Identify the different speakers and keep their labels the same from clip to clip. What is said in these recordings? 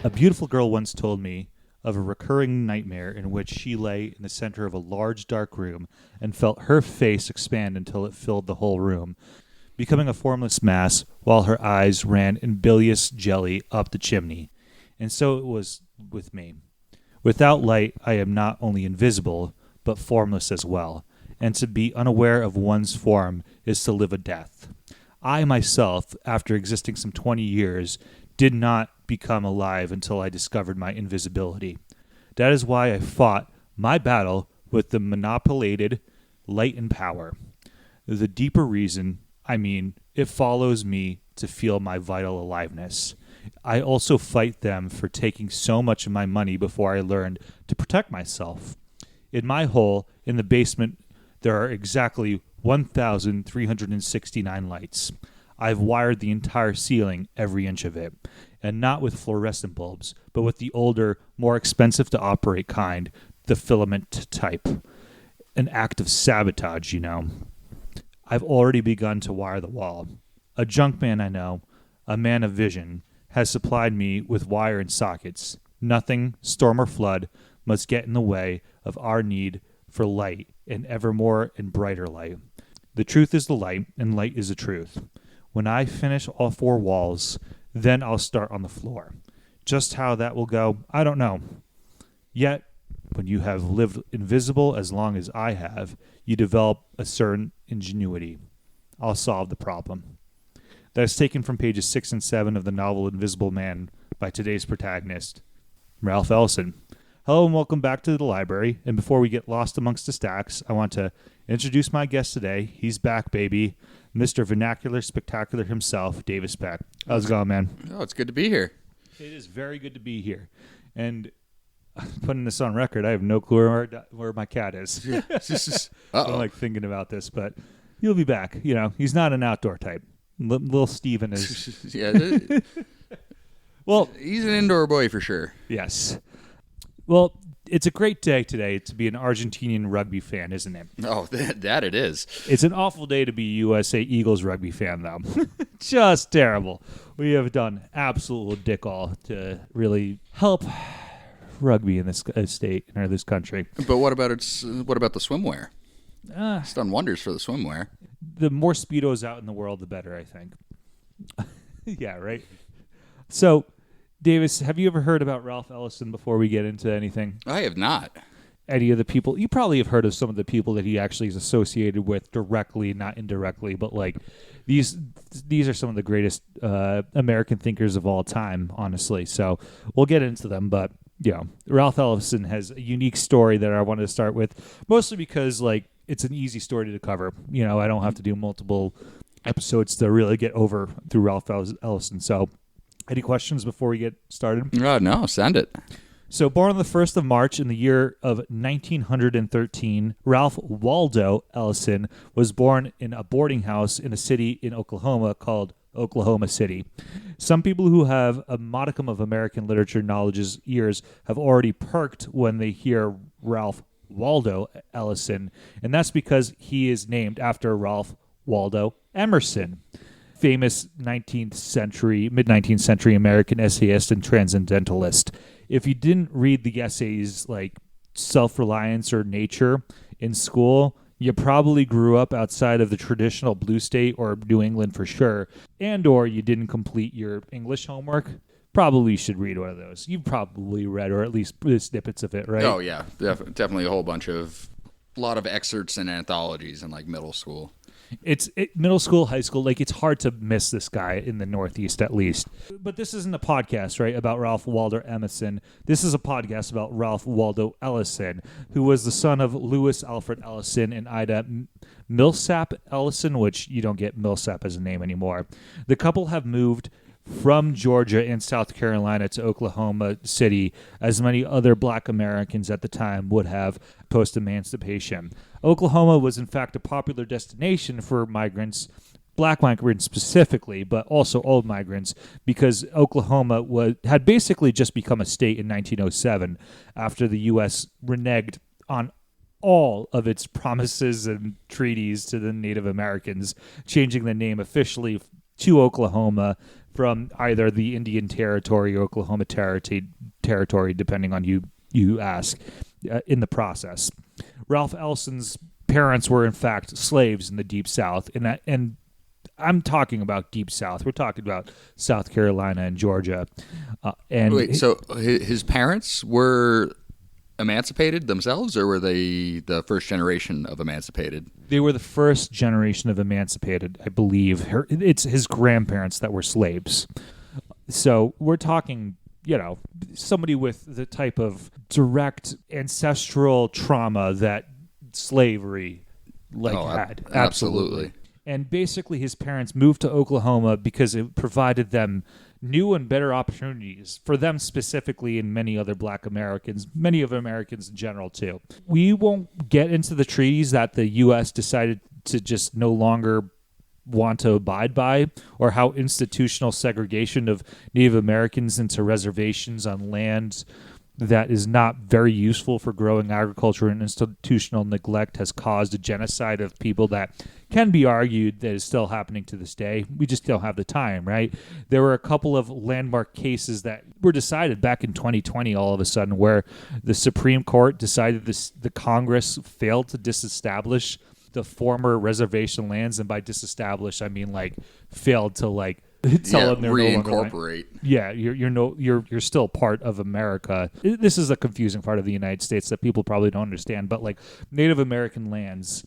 Speaker 1: A beautiful girl once told me of a recurring nightmare in which she lay in the center of a large dark room and felt her face expand until it filled the whole room, becoming a formless mass while her eyes ran in bilious jelly up the chimney. And so it was with me. Without light, I am not only invisible, but formless as well, and to be unaware of one's form is to live a death. I myself, after existing some 20 years, did not become alive until I discovered my invisibility. That is why I fought my battle with the monopolated light and power. The deeper reason, it follows me to feel my vital aliveness. I also fight them for taking so much of my money before I learned to protect myself. In my hole, in the basement, there are exactly 1,369 lights. I've wired the entire ceiling, every inch of it, and not with fluorescent bulbs, but with the older, more expensive to operate kind, the filament type. An act of sabotage, you know. I've already begun to wire the wall. A junk man I know, a man of vision, has supplied me with wire and sockets. Nothing, storm or flood, must get in the way of our need for light, and ever more and brighter light. The truth is the light, and light is the truth. When I finish all 4 walls, then I'll start on the floor. Just how that will go, I don't know. Yet, when you have lived invisible as long as I have, you develop a certain ingenuity. I'll solve the problem. That is taken from pages 6 and 7 of the novel Invisible Man by today's protagonist, Ralph Ellison. Hello and welcome back to the library. And before we get lost amongst the stacks, I want to introduce my guest today. He's back, baby. Mr. Vernacular Spectacular himself, Davis Peck. How's it going, man?
Speaker 2: Oh, it's good to be here.
Speaker 1: It is very good to be here. And putting this on record, I have no clue where my cat is. I'm like thinking about this, but he'll be back. You know, he's not an outdoor type. Little Steven is.
Speaker 2: Yeah.
Speaker 1: Well,
Speaker 2: he's an indoor boy for sure.
Speaker 1: Yes. Well, it's a great day today to be an Argentinian rugby fan, isn't it?
Speaker 2: Oh, that it is.
Speaker 1: It's an awful day to be a USA Eagles rugby fan, though. Just terrible. We have done absolute dick all to really help rugby in this state or this country.
Speaker 2: But what about the swimwear? It's done wonders for the swimwear.
Speaker 1: The more Speedos out in the world, the better, I think. Yeah, right? So, Davis, have you ever heard about Ralph Ellison before we get into anything?
Speaker 2: I have not.
Speaker 1: Any of the people, you probably have heard of some of the people that he actually is associated with directly, not indirectly, but like these are some of the greatest American thinkers of all time, honestly. So we'll get into them, but Ralph Ellison has a unique story that I wanted to start with, mostly because like it's an easy story to cover. You know, I don't have to do multiple episodes to really get over through Ralph Ellison. So any questions before we get started?
Speaker 2: No, send it.
Speaker 1: So born on the 1st of March in the year of 1913, Ralph Waldo Ellison was born in a boarding house in a city in Oklahoma called Oklahoma City. Some people who have a modicum of American literature knowledge's ears have already perked when they hear Ralph Waldo Ellison, and that's because he is named after Ralph Waldo Emerson, famous mid-19th century American essayist and transcendentalist. If you didn't read the essays like Self-Reliance or Nature in school, you probably grew up outside of the traditional blue state or New England for sure, and or you didn't complete your English homework. Probably should read one of those. You've probably read, or at least snippets of it, right?
Speaker 2: Oh, yeah. Definitely a lot of excerpts and anthologies in like middle school.
Speaker 1: It's middle school, high school. Like, it's hard to miss this guy in the Northeast, at least. But this isn't a podcast, right, about Ralph Waldo Emerson. This is a podcast about Ralph Waldo Ellison, who was the son of Lewis Alfred Ellison and Ida Millsap Ellison, which you don't get Millsap as a name anymore. The couple have moved from Georgia and South Carolina to Oklahoma City, as many other black Americans at the time would have post-emancipation. Oklahoma was in fact a popular destination for migrants, black migrants specifically, but also old migrants, because Oklahoma had basically just become a state in 1907 after the U.S. reneged on all of its promises and treaties to the Native Americans, changing the name officially to Oklahoma from either the Indian Territory or Oklahoma Territory, depending on who you ask, in the process. Ralph Ellison's parents were, in fact, slaves in the Deep South, and I'm talking about Deep South. We're talking about South Carolina and Georgia.
Speaker 2: Wait, so his parents were emancipated themselves, or were they the first generation of emancipated?
Speaker 1: They were the first generation of emancipated, I believe. It's his grandparents that were slaves. So we're talking, somebody with the type of direct ancestral trauma that slavery had.
Speaker 2: Absolutely.
Speaker 1: And basically his parents moved to Oklahoma because it provided them new and better opportunities for them specifically and many other black Americans, many of Americans in general too. We won't get into the treaties that the U.S. decided to just no longer want to abide by, or how institutional segregation of Native Americans into reservations on land that is not very useful for growing agriculture, and institutional neglect has caused a genocide of people that can be argued that is still happening to this day. We just don't have the time, right? There were a couple of landmark cases that were decided back in 2020 all of a sudden, where the Supreme Court decided the Congress failed to disestablish the former reservation lands, and by disestablish I mean failed to tell them they're
Speaker 2: reincorporate.
Speaker 1: You're still part of America. This is a confusing part of the United States that people probably don't understand, but Native American lands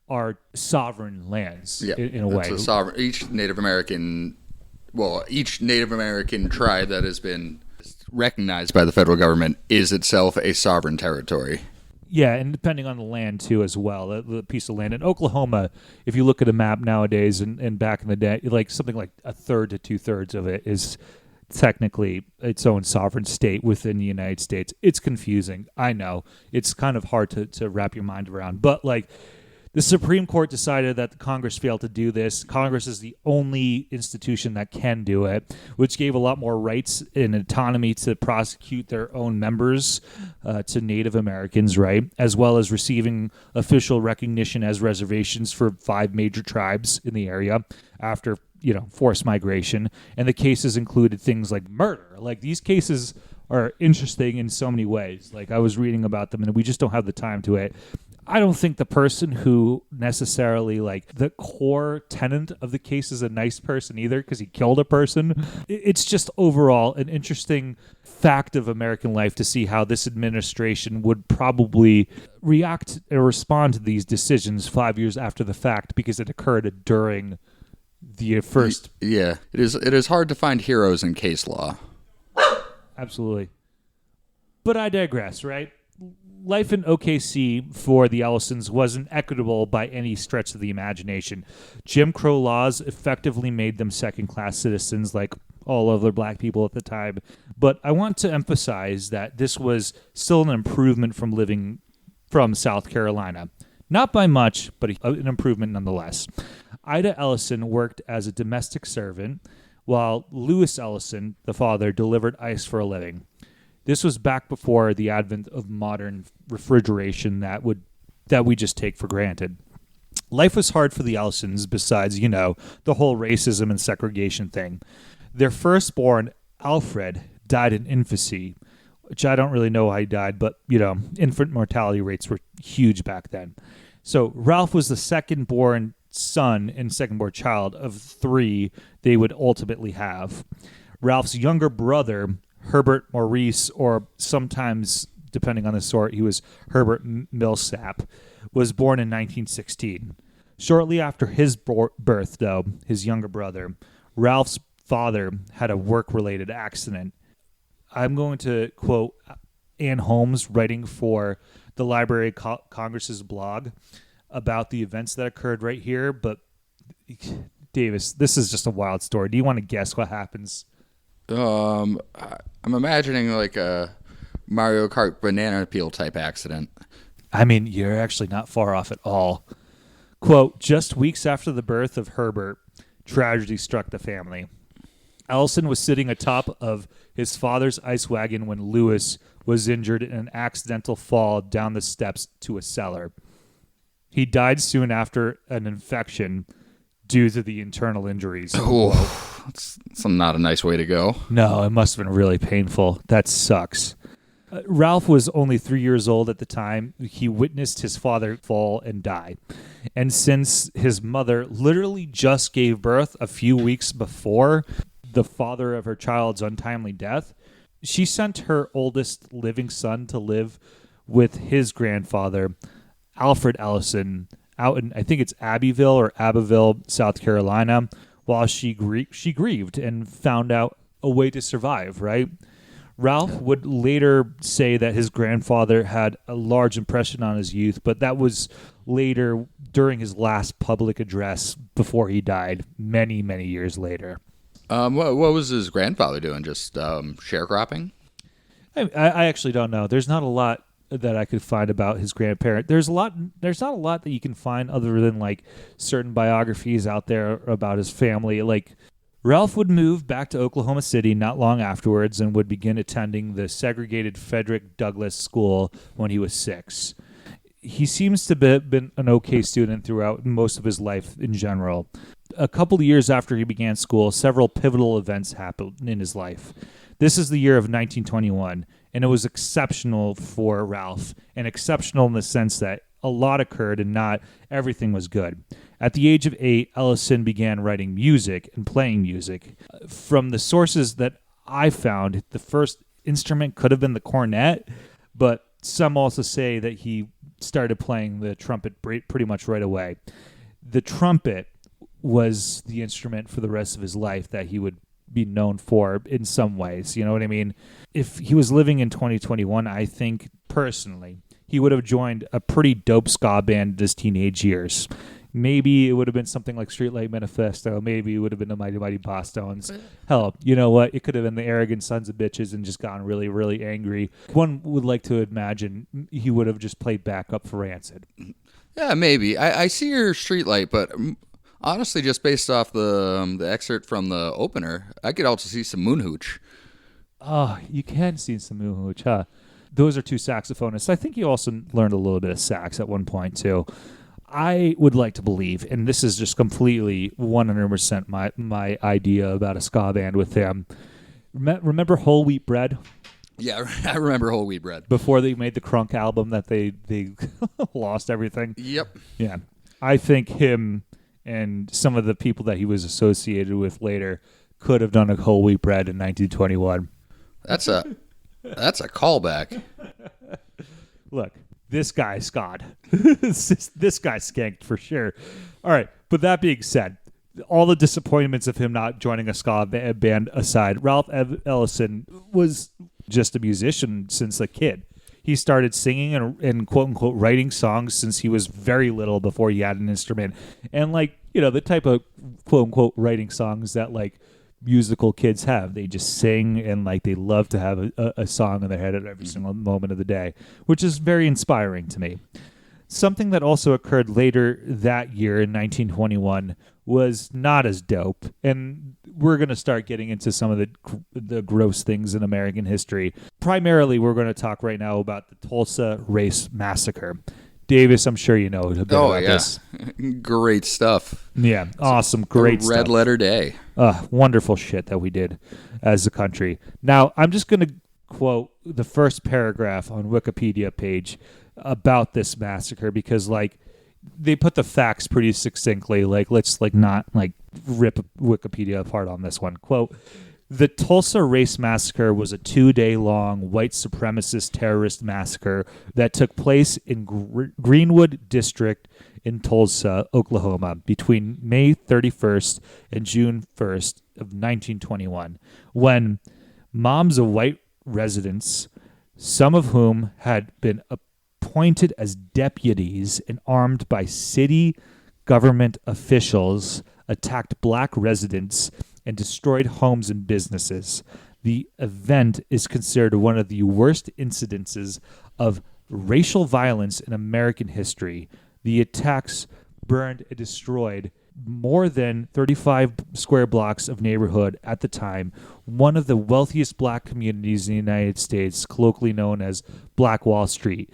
Speaker 1: are sovereign lands in a way.
Speaker 2: Each Native American tribe that has been recognized by the federal government is itself a sovereign territory.
Speaker 1: Yeah, and depending on the land, too, as well, the piece of land. In Oklahoma, if you look at a map nowadays and back in the day, something like a third to two-thirds of it is technically its own sovereign state within the United States. It's confusing. I know. It's kind of hard to wrap your mind around. But, the Supreme Court decided that the Congress failed to do this. Congress is the only institution that can do it, which gave a lot more rights and autonomy to prosecute their own members, to Native Americans, right? As well as receiving official recognition as reservations for 5 major tribes in the area after, forced migration. And the cases included things like murder. These cases are interesting in so many ways. I was reading about them, and we just don't have the time to it. I don't think the person who necessarily, the core tenant of the case is a nice person either, because he killed a person. It's just overall an interesting fact of American life to see how this administration would probably react or respond to these decisions 5 years after the fact, because it occurred during the first.
Speaker 2: Yeah, it is hard to find heroes in case law.
Speaker 1: Absolutely. But I digress, right? Life in OKC for the Ellisons wasn't equitable by any stretch of the imagination. Jim Crow laws effectively made them second-class citizens like all other black people at the time. But I want to emphasize that this was still an improvement from living from South Carolina. Not by much, but an improvement nonetheless. Ida Ellison worked as a domestic servant, while Lewis Ellison, the father, delivered ice for a living. This was back before the advent of modern refrigeration that we just take for granted. Life was hard for the Ellisons besides, the whole racism and segregation thing. Their firstborn, Alfred, died in infancy, which I don't really know how he died, but, infant mortality rates were huge back then. So Ralph was the second-born son and second-born child of 3 they would ultimately have. Ralph's younger brother, Herbert Maurice, or sometimes, depending on the sort, he was Herbert Millsap, was born in 1916. Shortly after his birth, though, his younger brother, Ralph's father had a work-related accident. I'm going to quote Ann Holmes writing for the Library of Congress's blog about the events that occurred right here, but Davis, this is just a wild story. Do you want to guess what happens?
Speaker 2: I'm imagining a Mario Kart banana peel type accident.
Speaker 1: I mean, you're actually not far off at all. Quote, just weeks after the birth of Herbert, tragedy struck the family. Ellison was sitting atop of his father's ice wagon when Lewis was injured in an accidental fall down the steps to a cellar. He died soon after an infection due to the internal injuries.
Speaker 2: Oh, that's not a nice way to go.
Speaker 1: No, it must have been really painful. That sucks. Ralph was only 3 years old at the time. He witnessed his father fall and die. And since his mother literally just gave birth a few weeks before the father of her child's untimely death, she sent her oldest living son to live with his grandfather, Alfred Ellison, out in, I think it's Abbeville, South Carolina, while she grieved and found out a way to survive, right? Ralph would later say that his grandfather had a large impression on his youth, but that was later during his last public address before he died, many, many years later.
Speaker 2: What was his grandfather doing? Just sharecropping?
Speaker 1: I actually don't know. There's not a lot that I could find about his grandparent. There's not a lot that you can find other than like certain biographies out there about his family. Like Ralph would move back to Oklahoma City not long afterwards and would begin attending the segregated Frederick Douglass School when he was 6. He seems to have been an okay student throughout most of his life in general. A couple of years after he began school, several pivotal events happened in his life. This is the year of 1921, and it was exceptional for Ralph, and exceptional in the sense that a lot occurred and not everything was good. At the age of 8, Ellison began writing music and playing music. From the sources that I found, the first instrument could have been the cornet, but some also say that he started playing the trumpet pretty much right away. The trumpet was the instrument for the rest of his life that he would be known for in some ways. You know what I mean? If he was living in 2021, I think personally he would have joined a pretty dope ska band in his teenage years. Maybe it would have been something like Streetlight Manifesto. Maybe it would have been the Mighty Mighty Bosstones. Hell, you know what? It could have been the Arrogant Sons of Bitches and just gotten really, really angry. One would like to imagine he would have just played backup for Rancid.
Speaker 2: Yeah, maybe. I see your Streetlight, but honestly, just based off the excerpt from the opener, I could also see some Moonhooch.
Speaker 1: Oh, you can see some Moonhooch, huh? Those are two saxophonists. I think he also learned a little bit of sax at one point, too. I would like to believe, and this is just completely 100% my idea about a ska band with him. Remember Whole Wheat Bread?
Speaker 2: Yeah, I remember Whole Wheat Bread.
Speaker 1: Before they made the Crunk album that they lost everything?
Speaker 2: Yep.
Speaker 1: Yeah. I think him and some of the people that he was associated with later could have done a Whole Wheat Bread in 1921.
Speaker 2: That's a callback.
Speaker 1: Look. This guy Scott. This guy skanked for sure. All right, but that being said, all the disappointments of him not joining a ska band aside, Ralph Ellison was just a musician since a kid. He started singing and quote-unquote writing songs since he was very little before he had an instrument. And, like, you know, the type of quote-unquote writing songs that, like, musical kids have. They just sing and like they love to have a song in their head at every single moment of the day, which is very inspiring to me. Something that also occurred later that year in 1921 was not as dope, and we're going to start getting into some of the gross things in American history. Primarily, we're going to talk right now about the Tulsa Race Massacre. Davis, I'm sure you know a bit about this.
Speaker 2: Great stuff.
Speaker 1: Yeah, awesome, great stuff.
Speaker 2: Red letter day.
Speaker 1: Wonderful shit that we did as a country. Now, I'm just going to quote the first paragraph on Wikipedia page about this massacre because, like, they put the facts pretty succinctly. Like, let's not rip Wikipedia apart on this one. Quote: the Tulsa Race Massacre was a 2-day-long white supremacist terrorist massacre that took place in Greenwood District in Tulsa, Oklahoma, between May 31st and June 1st of 1921, when mobs of white residents, some of whom had been appointed as deputies and armed by city government officials, attacked black residents and destroyed homes and businesses. The event is considered one of the worst incidences of racial violence in American history. The attacks burned and destroyed more than 35 square blocks of neighborhood at the time, one of the wealthiest black communities in the United States, colloquially known as Black Wall Street.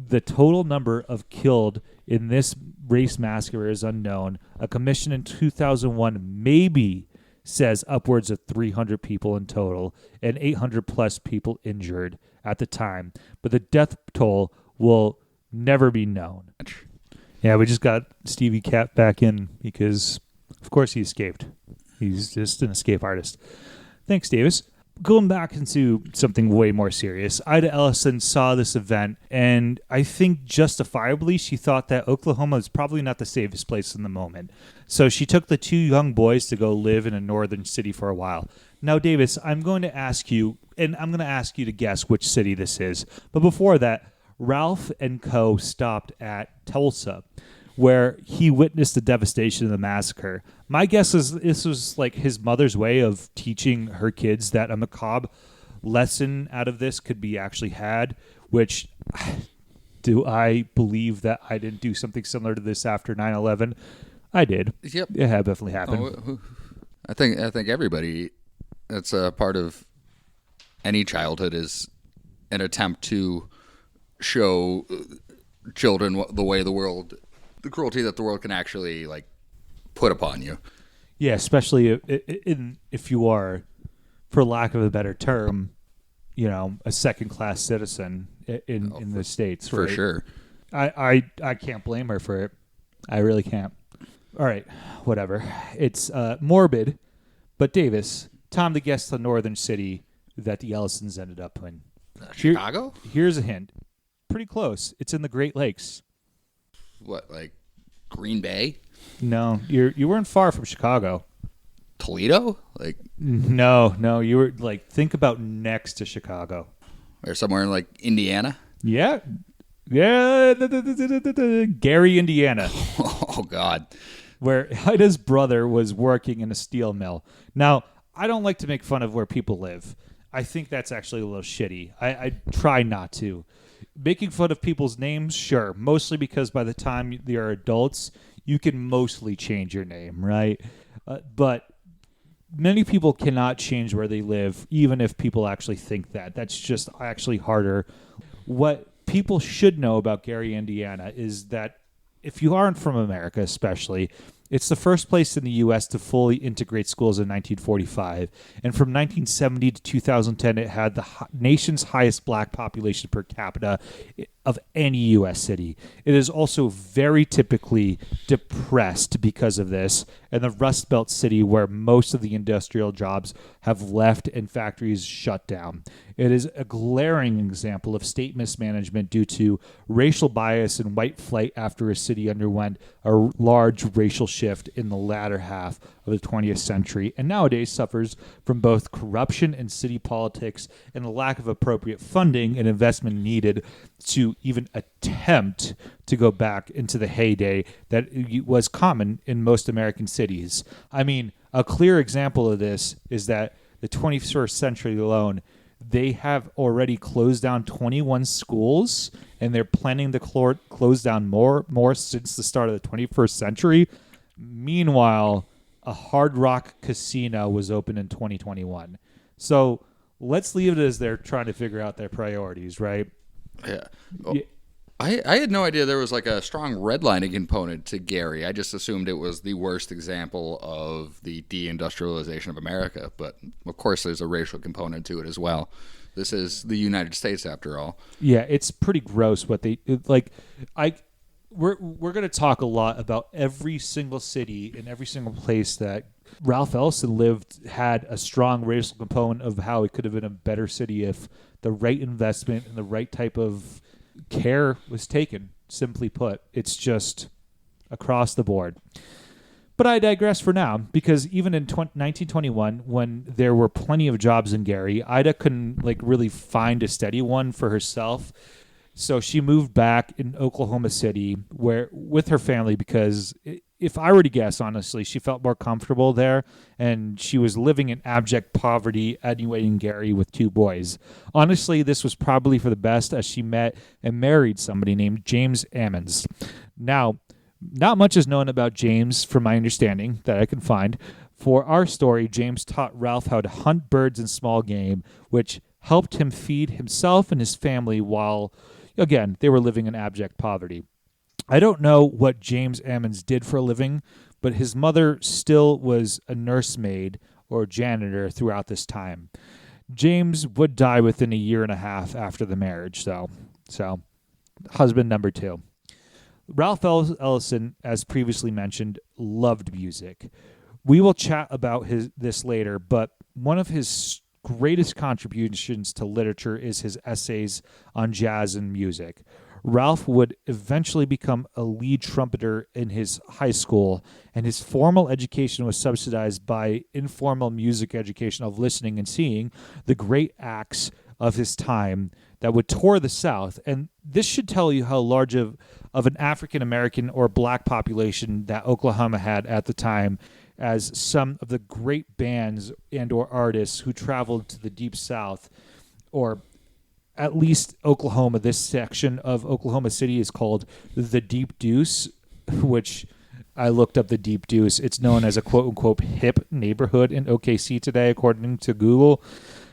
Speaker 1: The total number of killed in this race massacre is unknown. A commission in 2001 maybe says upwards of 300 people in total and 800 plus people injured at the time. But the death toll will never be known. Yeah, we just got Stevie Cat back in because, of course, he escaped. He's just an escape artist. Thanks, Davis. Going back into something way more serious, Ida Ellison saw this event, and I think justifiably she thought that Oklahoma is probably not the safest place in the moment. So she took the two young boys to go live in a northern city for a while. Now, Davis, I'm going to ask you, and I'm going to ask you to guess which city this is. But before that, Ralph and co. stopped at Tulsa, where he witnessed the devastation of the massacre. My guess is this was like his mother's way of teaching her kids that a macabre lesson out of this could be actually had, which do I believe that I didn't do something similar to this after 9/11? I did.
Speaker 2: Yep.
Speaker 1: It had definitely happened.
Speaker 2: Oh, I think everybody, that's a part of any childhood, is an attempt to show children the way the world, the cruelty that the world can actually like put upon you.
Speaker 1: Yeah, especially if you are, for lack of a better term, a second-class citizen in the States.
Speaker 2: For
Speaker 1: right?
Speaker 2: sure.
Speaker 1: I can't blame her for it. I really can't. All right, whatever. It's morbid, but Davis, time to guess the northern city that the Ellisons ended up in.
Speaker 2: Chicago?
Speaker 1: Here's a hint. Pretty close. It's in the Great Lakes.
Speaker 2: What, like Green Bay?
Speaker 1: No, you weren't far from Chicago.
Speaker 2: Toledo? Like
Speaker 1: No, you were like, think about next to Chicago.
Speaker 2: Or somewhere in like Indiana?
Speaker 1: Yeah, Gary, Indiana.
Speaker 2: Oh God.
Speaker 1: Where Ida's brother was working in a steel mill. Now, I don't like to make fun of where people live. I think that's actually a little shitty. I try not to. Making fun of people's names, sure. Mostly because by the time they're adults, you can mostly change your name, right? But many people cannot change where they live, even if people actually think that. That's just actually harder. What people should know about Gary, Indiana is that if you aren't from America especially, it's the first place in the U.S. to fully integrate schools in 1945. And from 1970 to 2010, it had the nation's highest black population per capita of any U.S. city. It is also very typically depressed because of this, and the Rust Belt city where most of the industrial jobs have left and factories shut down. It is a glaring example of state mismanagement due to racial bias and white flight after a city underwent a large racial shift in the latter half of the 20th century, and nowadays suffers from both corruption in city politics and the lack of appropriate funding and investment needed to even attempt to go back into the heyday that was common in most American cities. I mean, a clear example of this is that the 21st century alone, they have already closed down 21 schools, and they're planning to close down more since the start of the 21st century. Meanwhile, a Hard Rock casino was open in 2021. So let's leave it as they're trying to figure out their priorities, right?
Speaker 2: Yeah. Oh, yeah. I had no idea there was like a strong redlining component to Gary. I just assumed it was the worst example of the deindustrialization of America. But of course, there's a racial component to it as well. This is the United States, after all.
Speaker 1: Yeah, it's pretty gross what they like. We're going to talk a lot about every single city and every single place that Ralph Ellison lived had a strong racial component of how it could have been a better city if the right investment and the right type of care was taken. Simply put, it's just across the board. But I digress for now, because even in 1921, when there were plenty of jobs in Gary, Ida couldn't really find a steady one for herself. So she moved back in Oklahoma City with her family because, if I were to guess, honestly, she felt more comfortable there, and she was living in abject poverty anyway in Gary with two boys. Honestly, this was probably for the best, as she met and married somebody named James Ammons. Now, not much is known about James from my understanding that I can find. For our story, James taught Ralph how to hunt birds and small game, which helped him feed himself and his family while again, they were living in abject poverty. I don't know what James Ammons did for a living, but his mother still was a nursemaid or janitor throughout this time. James would die within a year and a half after the marriage, so husband number 2. Ralph Ellison, as previously mentioned, loved music. We will chat about this later, but one of his greatest contributions to literature is his essays on jazz and music. Ralph would eventually become a lead trumpeter in his high school, and his formal education was subsidized by informal music education of listening and seeing the great acts of his time that would tour the South. And this should tell you how large of an African-American or black population that Oklahoma had at the time, as some of the great bands and or artists who traveled to the Deep South, or at least Oklahoma, this section of Oklahoma City is called the Deep Deuce, which I looked up the Deep Deuce. It's known as a quote-unquote hip neighborhood in OKC today, according to Google.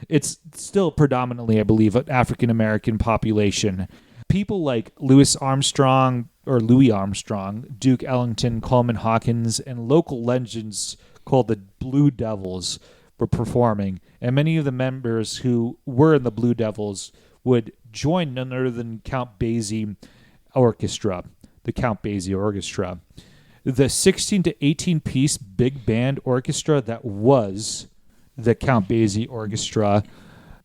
Speaker 1: It's still predominantly, I believe, an African-American population. People like Louis Armstrong, Duke Ellington, Coleman Hawkins, and local legends called the Blue Devils were performing. And many of the members who were in the Blue Devils would join none other than Count Basie Orchestra, the Count Basie Orchestra. The 16 to 18-piece big band orchestra that was the Count Basie Orchestra,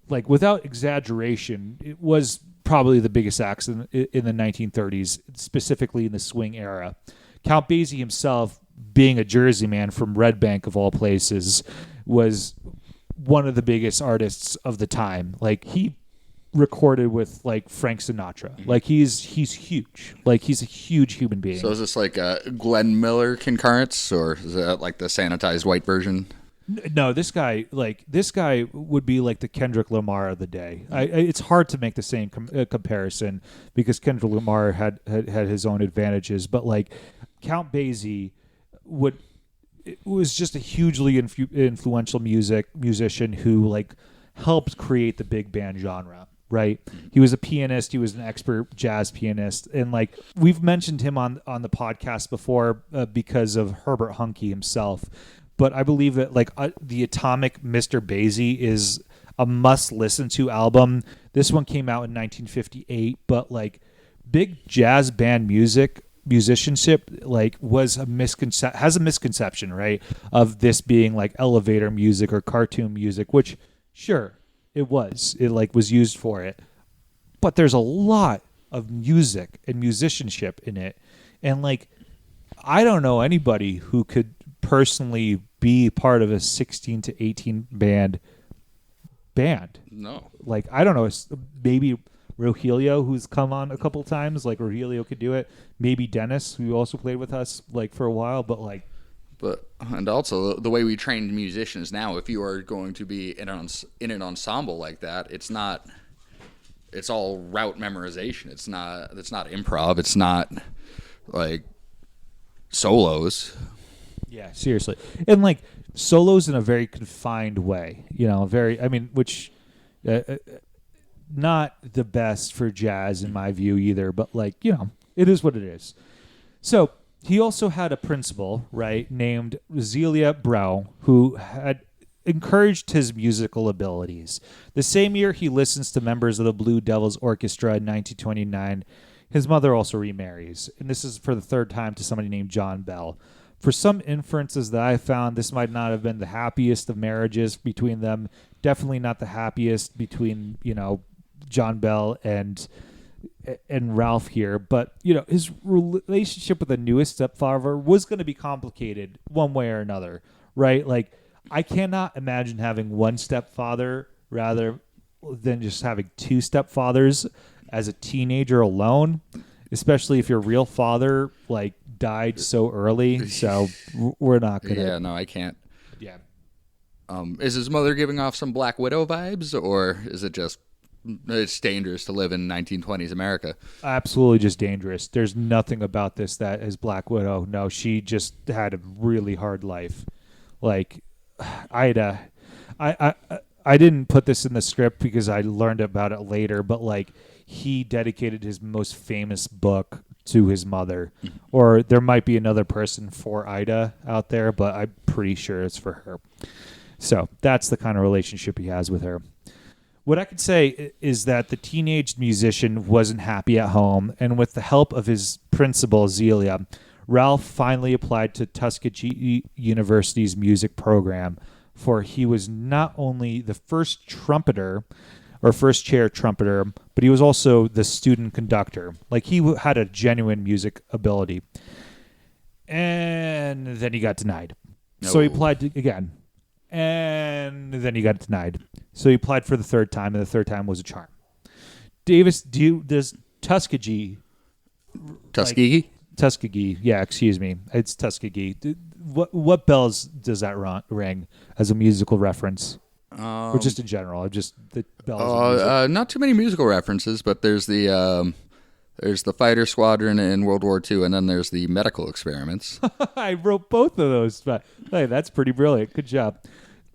Speaker 1: like without exaggeration, it was probably the biggest acts in the 1930s, specifically in the swing era. Count Basie himself, being a Jersey man from Red Bank of all places, was one of the biggest artists of the time. Like, he recorded with like Frank Sinatra. Like, he's huge. Like, he's a huge human being.
Speaker 2: So is this like a Glenn Miller concurrence, or is that like the sanitized white version?
Speaker 1: No, this guy would be like the Kendrick Lamar of the day. It's hard to make the same comparison because Kendrick Lamar had his own advantages, but like Count Basie was just a hugely influential musician who like helped create the big band genre. Right, he was a pianist. He was an expert jazz pianist, and like we've mentioned him on the podcast before because of Herbert Huncke himself. But I believe that like the Atomic Mr. Basie is a must-listen-to album. This one came out in 1958, but like big jazz band musicianship like has a misconception, right, of this being like elevator music or cartoon music, which sure it was. It like was used for it, but there's a lot of music and musicianship in it, and like I don't know anybody who could personally be part of a 16 to 18 band.
Speaker 2: No.
Speaker 1: Like, I don't know, maybe Rogelio, who's come on a couple times, like Rogelio could do it. Maybe Dennis, who also played with us like for a while, and
Speaker 2: also the way we train musicians now, if you are going to be in an ensemble like that, it's all route memorization. It's not improv. It's not like solos.
Speaker 1: Yeah, seriously. And like solos in a very confined way, which not the best for jazz in my view either, but like, it is what it is. So he also had a principal, right, named Zelia Brau, who had encouraged his musical abilities. The same year he listens to members of the Blue Devils Orchestra in 1929, his mother also remarries, and this is for the third time to somebody named John Bell. For some inferences that I found, this might not have been the happiest of marriages between them. Definitely not the happiest between, John Bell and Ralph here. But, his relationship with the newest stepfather was going to be complicated one way or another, right? Like, I cannot imagine having one stepfather rather than just having two stepfathers as a teenager alone, especially if your real father, like, died so early, so we're not gonna.
Speaker 2: Yeah, no, I can't.
Speaker 1: Yeah.
Speaker 2: Is his mother giving off some Black Widow vibes, or is it just it's dangerous to live in 1920s America?
Speaker 1: Absolutely, just dangerous. There's nothing about this that is Black Widow. No, she just had a really hard life. Like, I I didn't put this in the script because I learned about it later, but like he dedicated his most famous book to his mother. Or there might be another person for Ida out there, but I'm pretty sure it's for her. So that's the kind of relationship he has with her. What I could say is that the teenage musician wasn't happy at home, and with the help of his principal, Zelia, Ralph finally applied to Tuskegee University's music program, for he was not only the first trumpeter or first chair trumpeter, but he was also the student conductor. Like, he had a genuine music ability. And then he got denied. No. So he applied again. And then he got denied. So he applied for the third time, and the third time was a charm. Davis, does Tuskegee...
Speaker 2: Tuskegee?
Speaker 1: Tuskegee, yeah, excuse me. It's Tuskegee. What bells does that ring as a musical reference? Or just in general? Just the bells.
Speaker 2: Not too many musical references, but there's the fighter squadron in World War II, and then there's the medical experiments.
Speaker 1: I wrote both of those, but hey, that's pretty brilliant. Good job.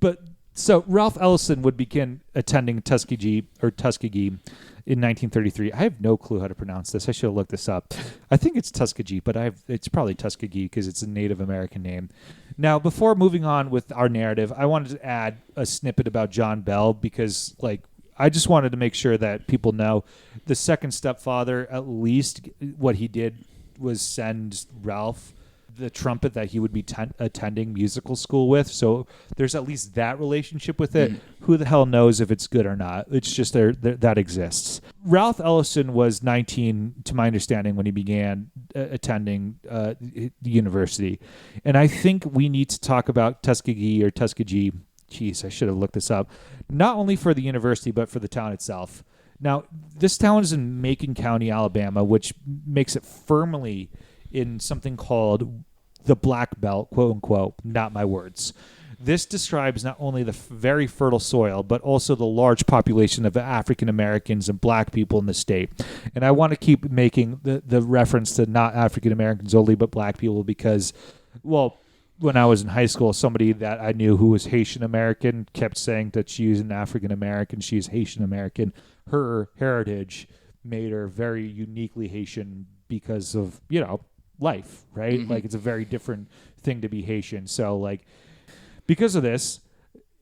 Speaker 1: But so Ralph Ellison would begin attending Tuskegee in 1933. I have no clue how to pronounce this. I should have looked this up. I think it's Tuskegee, but it's probably Tuskegee because it's a Native American name. Now, before moving on with our narrative, I wanted to add a snippet about John Bell because, like, I just wanted to make sure that people know the second stepfather, at least what he did was send Ralph the trumpet that he would be attending musical school with. So there's at least that relationship with it. Who the hell knows if it's good or not? It's just there that exists. Ralph Ellison was 19, to my understanding, when he began attending the university. And I think we need to talk about Tuskegee. Jeez, I should have looked this up. Not only for the university, but for the town itself. Now, this town is in Macon County, Alabama, which makes it firmly in something called the Black Belt, quote unquote, not my words. This describes not only the very fertile soil, but also the large population of African Americans and black people in the state. And I want to keep making the reference to not African Americans only, but black people because, well, when I was in high school, somebody that I knew who was Haitian American kept saying that she was an African American, she's Haitian American. Her heritage made her very uniquely Haitian because of, life, right? Mm-hmm. Like, it's a very different thing to be Haitian. So, like, because of this,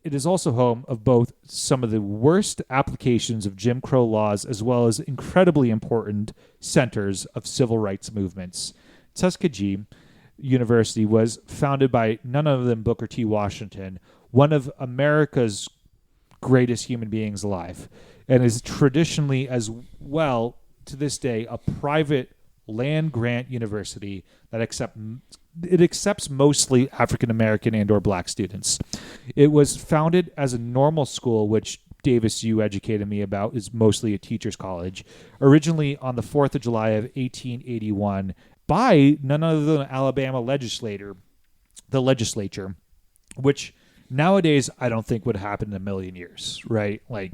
Speaker 1: it is also home of both some of the worst applications of Jim Crow laws as well as incredibly important centers of civil rights movements. Tuskegee University was founded by none other than Booker T. Washington, one of America's greatest human beings alive, and is traditionally as well to this day a private land grant university that accepts mostly African American and or black students. It was founded as a normal school, which Davis, you educated me about, is mostly a teacher's college, originally on the 4th of July of 1881 by none other than an Alabama legislature, which nowadays I don't think would happen in a million years, right? Like,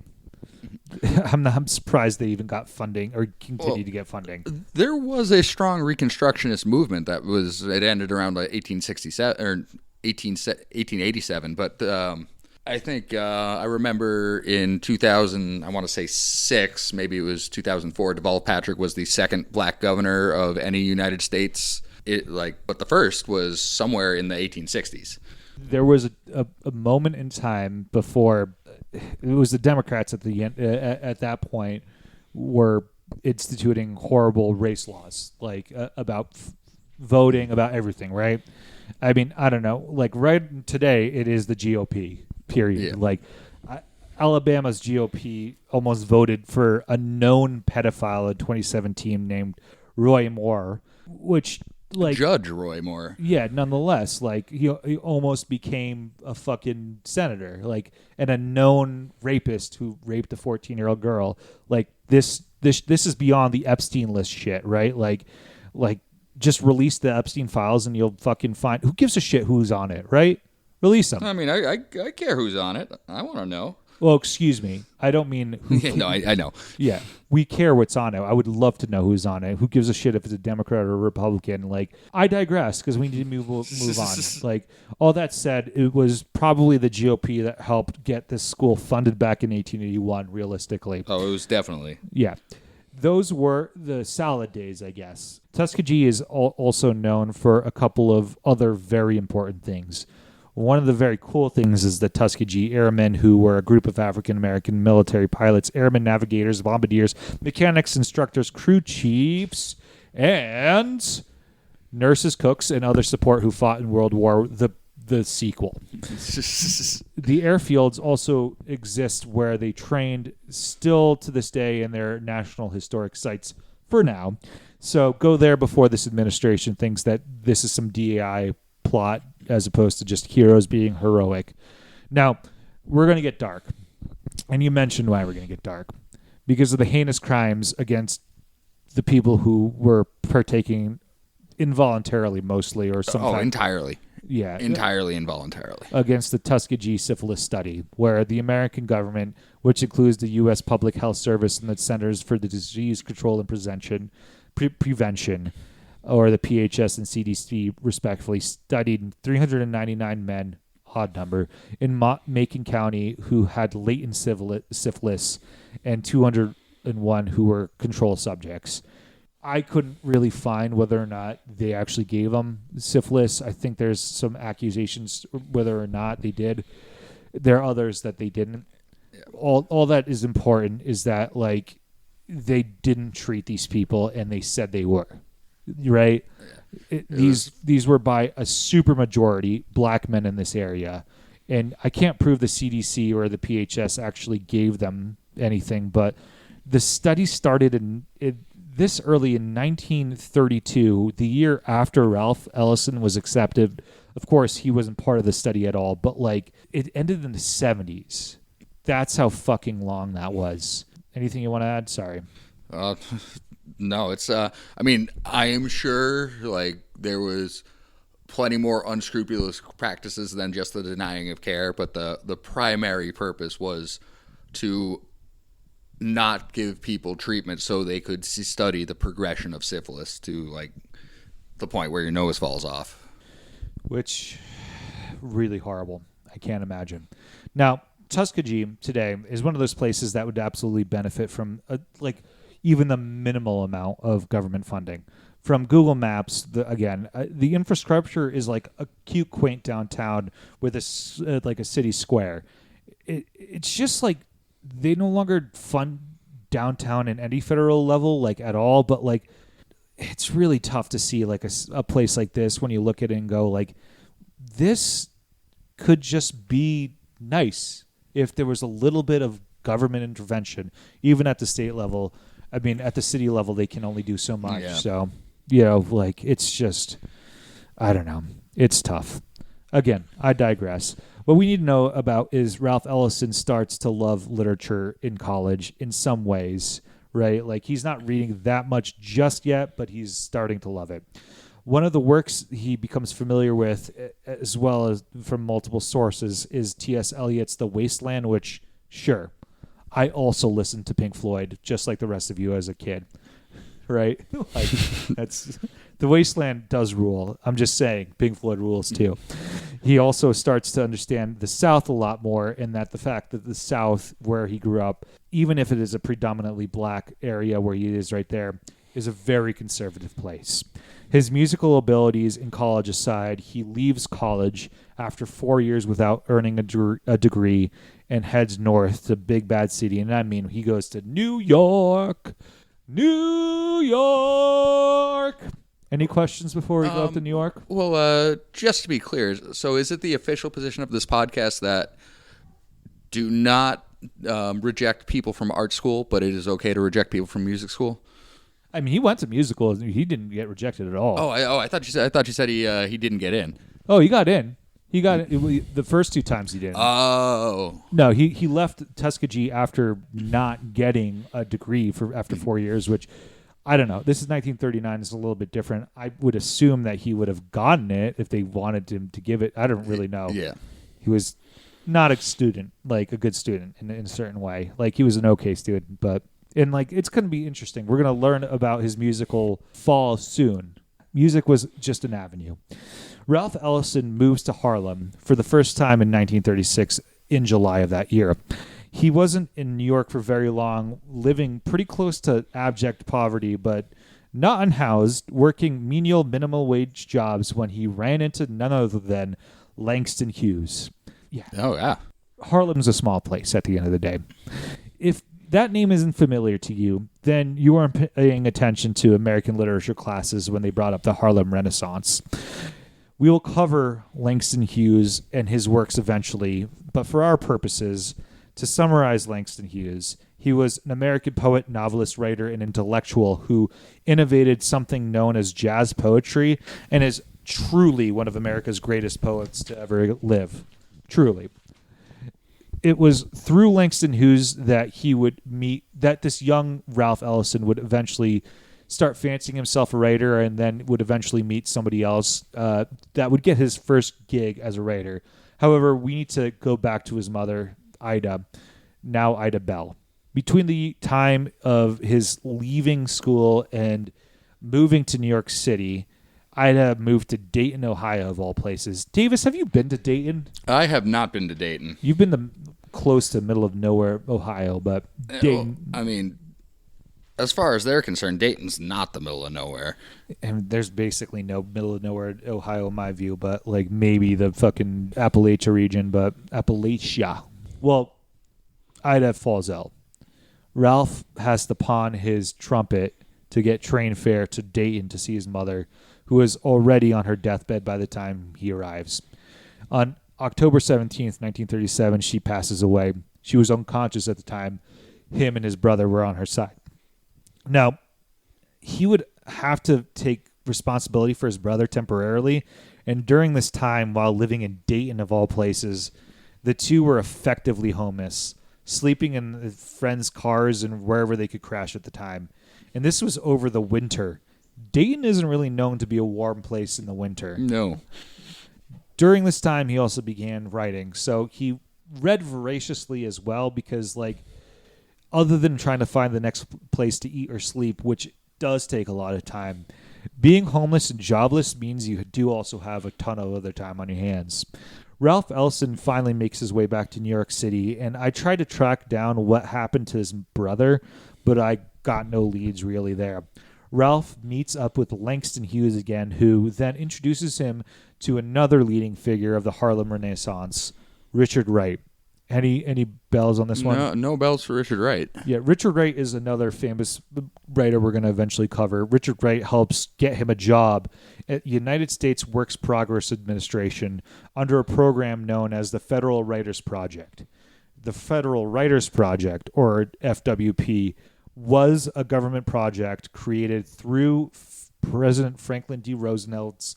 Speaker 1: I'm surprised they even got funding or continue to get funding.
Speaker 2: There was a strong Reconstructionist movement it ended around like 1867 or 1887. But I think I remember in 2000, I want to say 6, maybe it was 2004. Deval Patrick was the second black governor of any United States. But the first was somewhere in the 1860s.
Speaker 1: There was a moment in time before. It was the Democrats at the end, at that point were instituting horrible race laws, like about voting, about everything, right? I mean, I don't know. Like right today, it is the GOP, period. Yeah. Like Alabama's GOP almost voted for a known pedophile in 2017 named Roy Moore, which... like
Speaker 2: Judge Roy Moore.
Speaker 1: Yeah, nonetheless, like he almost became a fucking senator, like, and a known rapist who raped a 14-year-old girl. Like this is beyond the Epstein list shit, right? Like just release the Epstein files and you'll fucking find who gives a shit who's on it, right? Release them.
Speaker 2: I mean, I care who's on it. I want to know.
Speaker 1: Well, excuse me. I don't mean who.
Speaker 2: No, I know.
Speaker 1: Yeah, we care what's on it. I would love to know who's on it. Who gives a shit if it's a Democrat or a Republican? Like, I digress because we need to move on. Like, all that said, it was probably the GOP that helped get this school funded back in 1881, realistically.
Speaker 2: Oh, it was definitely.
Speaker 1: Yeah. Those were the salad days, I guess. Tuskegee is also known for a couple of other very important things. One of the very cool things is the Tuskegee Airmen, who were a group of African-American military pilots, airmen, navigators, bombardiers, mechanics, instructors, crew chiefs, and nurses, cooks, and other support who fought in World War the sequel. The airfields also exist where they trained still to this day in their national historic sites for now. So go there before this administration thinks that this is some DAI plot as opposed to just heroes being heroic. Now, we're going to get dark. And you mentioned why we're going to get dark. Because of the heinous crimes against the people who were partaking involuntarily mostly or sometimes.
Speaker 2: Oh, entirely.
Speaker 1: Yeah.
Speaker 2: Entirely involuntarily.
Speaker 1: Against the Tuskegee syphilis study, where the American government, which includes the U.S. Public Health Service and the Centers for the Disease Control and Prevention, or the PHS and CDC, respectively, studied 399 men, odd number, in Macon County who had latent syphilis and 201 who were control subjects. I couldn't really find whether or not they actually gave them syphilis. I think there's some accusations whether or not they did. There are others that they didn't. All that is important is that, like, they didn't treat these people and they said they were. Right? These were by a super majority black men in this area. And I can't prove the CDC or the PHS actually gave them anything, but the study started this early in 1932, the year after Ralph Ellison was accepted. Of course, he wasn't part of the study at all, but like it ended in the 70s. That's how fucking long that was. Anything you want to add? Sorry.
Speaker 2: No, it's, I mean, I am sure, like, there was plenty more unscrupulous practices than just the denying of care, but the primary purpose was to not give people treatment so they could study the progression of syphilis to, like, the point where your nose falls off. Which,
Speaker 1: really horrible. I can't imagine. Now, Tuskegee today is one of those places that would absolutely benefit from, even the minimal amount of government funding. From Google Maps, the infrastructure is like a cute, quaint downtown with a city square. It's just like they no longer fund downtown in any federal level, like at all. But like, it's really tough to see like a place like this when you look at it and go like, this could just be nice if there was a little bit of government intervention, even at the state level. I mean, at the city level, they can only do so much. Yeah. So, it's just, I don't know. It's tough. Again, I digress. What we need to know about is Ralph Ellison starts to love literature in college in some ways, right? Like, he's not reading that much just yet, but he's starting to love it. One of the works he becomes familiar with, as well as from multiple sources, is T.S. Eliot's The Wasteland, which, sure, I also listened to Pink Floyd, just like the rest of you as a kid, right? Like, that's The Wasteland does rule. I'm just saying, Pink Floyd rules too. He also starts to understand the South a lot more, and that the fact that the South, where he grew up, even if it is a predominantly black area where he is right there, is a very conservative place. His musical abilities in college aside, he leaves college after 4 years without earning a degree and heads north to Big Bad City. And I mean, he goes to New York. New York. Any questions before we go up to New York?
Speaker 2: Well, just to be clear, so is it the official position of this podcast that do not reject people from art school, but it is okay to reject people from music school?
Speaker 1: I mean, he went to musical. He didn't get rejected at all.
Speaker 2: I thought you said he didn't get in.
Speaker 1: Oh, he got in. He got the first 2 times he did.
Speaker 2: Oh.
Speaker 1: No, he left Tuskegee after not getting a degree after 4 years, which I don't know. This is 1939. It's a little bit different. I would assume that he would have gotten it if they wanted him to give it. I don't really know.
Speaker 2: Yeah.
Speaker 1: He was not a student, like a good student in a certain way. Like he was an okay student, but it's going to be interesting. We're going to learn about his musical fall soon. Music was just an avenue. Ralph Ellison moves to Harlem for the first time in 1936 in July of that year. He wasn't in New York for very long, living pretty close to abject poverty, but not unhoused, working menial minimal wage jobs when he ran into none other than Langston Hughes. Yeah.
Speaker 2: Oh, yeah.
Speaker 1: Harlem's a small place at the end of the day. If that name isn't familiar to you, then you weren't paying attention to American literature classes when they brought up the Harlem Renaissance. We will cover Langston Hughes and his works eventually, but for our purposes, to summarize Langston Hughes, he was an American poet, novelist, writer, and intellectual who innovated something known as jazz poetry and is truly one of America's greatest poets to ever live. Truly. It was through Langston Hughes that this young Ralph Ellison would eventually start fancying himself a writer and then would eventually meet somebody else that would get his first gig as a writer. However, we need to go back to his mother, Ida, now Ida Bell. Between the time of his leaving school and moving to New York City, Ida moved to Dayton, Ohio, of all places. Davis, have you been to Dayton?
Speaker 2: I have not been to Dayton.
Speaker 1: You've been close to middle of nowhere, Ohio, but Dayton...
Speaker 2: Well, I mean, as far as they're concerned, Dayton's not the middle of nowhere.
Speaker 1: And there's basically no middle of nowhere, Ohio, in my view, but like maybe the fucking Appalachia region, but Appalachia. Well, Ida falls ill. Ralph has to pawn his trumpet to get train fare to Dayton to see his mother, who is already on her deathbed by the time he arrives. On October 17th, 1937, she passes away. She was unconscious at the time. Him and his brother were on her side. Now, he would have to take responsibility for his brother temporarily, and during this time, while living in Dayton of all places, the two were effectively homeless, sleeping in friends' cars and wherever they could crash at the time. And this was over the winter. Dayton isn't really known to be a warm place in the winter.
Speaker 2: No.
Speaker 1: During this time, he also began writing. So he read voraciously as well because, other than trying to find the next place to eat or sleep, which does take a lot of time, being homeless and jobless means you do also have a ton of other time on your hands. Ralph Ellison finally makes his way back to New York City, and I tried to track down what happened to his brother, but I got no leads really there. Ralph meets up with Langston Hughes again, who then introduces him to another leading figure of the Harlem Renaissance, Richard Wright. Any bells on this one?
Speaker 2: No bells for Richard Wright.
Speaker 1: Yeah, Richard Wright is another famous writer we're going to eventually cover. Richard Wright helps get him a job at United States Works Progress Administration under a program known as the Federal Writers Project. The Federal Writers Project, or FWP, was a government project created through President Franklin D. Roosevelt's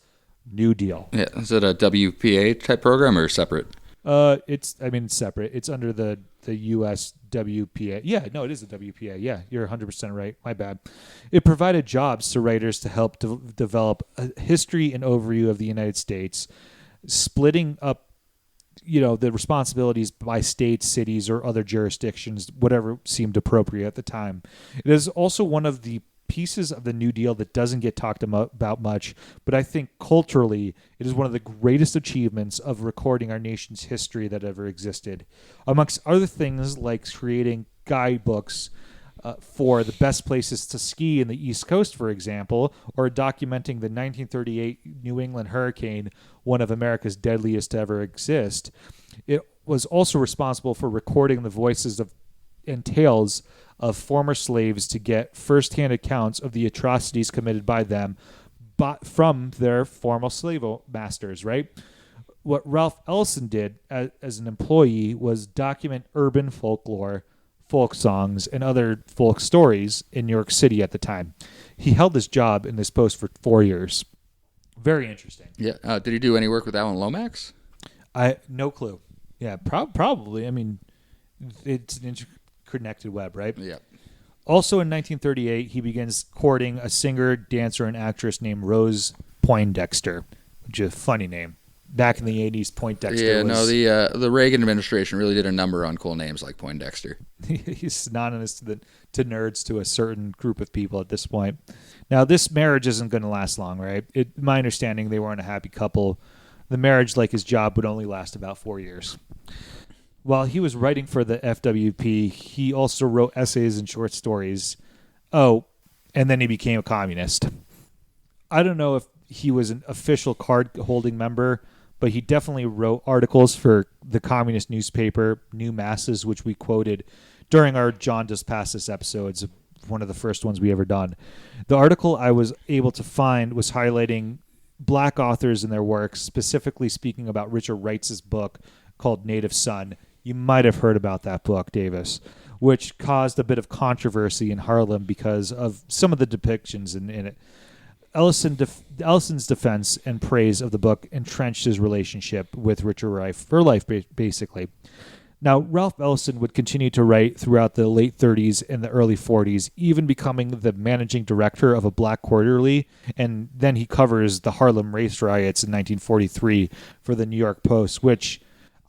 Speaker 1: New Deal.
Speaker 2: Yeah, is it a WPA type program or separate?
Speaker 1: It's separate. It's under the U.S. WPA. Yeah, no, it is a WPA. Yeah, you're 100% right. My bad. It provided jobs to writers to help develop a history and overview of the United States, splitting up, the responsibilities by states, cities, or other jurisdictions, whatever seemed appropriate at the time. It is also one of the pieces of the New Deal that doesn't get talked about much, but I think culturally it is one of the greatest achievements of recording our nation's history that ever existed. Amongst other things like creating guidebooks for the best places to ski in the East Coast, for example, or documenting the 1938 New England hurricane, one of America's deadliest to ever exist. It was also responsible for recording the voices and tales of former slaves to get firsthand accounts of the atrocities committed by them from their former slave masters, right? What Ralph Ellison did as an employee was document urban folklore, folk songs, and other folk stories in New York City at the time. He held this job in this post for 4 years. Very interesting.
Speaker 2: Yeah. Did he do any work with Alan Lomax?
Speaker 1: No clue. Yeah, probably. I mean, it's an interconnected web, right?
Speaker 2: Yeah.
Speaker 1: Also in 1938, he begins courting a singer, dancer, and actress named Rose Poindexter, which is a funny name. back in the 80s, Poindexter
Speaker 2: Yeah,
Speaker 1: was...
Speaker 2: the Reagan administration really did a number on cool names like Poindexter.
Speaker 1: He's synonymous to nerds to a certain group of people at this point. Now, this marriage isn't going to last long, right? My understanding, they weren't a happy couple. The marriage, like his job, would only last about 4 years. While he was writing for the FWP, he also wrote essays and short stories. Oh, and then he became a communist. I don't know if he was an official card-holding member, but he definitely wrote articles for the communist newspaper, New Masses, which we quoted during our John Does Pass This episodes, one of the first ones we ever done. The article I was able to find was highlighting black authors and their works, specifically speaking about Richard Wright's book called Native Son. You might have heard about that book, Davis, which caused a bit of controversy in Harlem because of some of the depictions in it. Ellison's defense and praise of the book entrenched his relationship with Richard Wright for life, basically. Now, Ralph Ellison would continue to write throughout the late 30s and the early 40s, even becoming the managing director of a black quarterly, and then he covers the Harlem race riots in 1943 for the New York Post, which,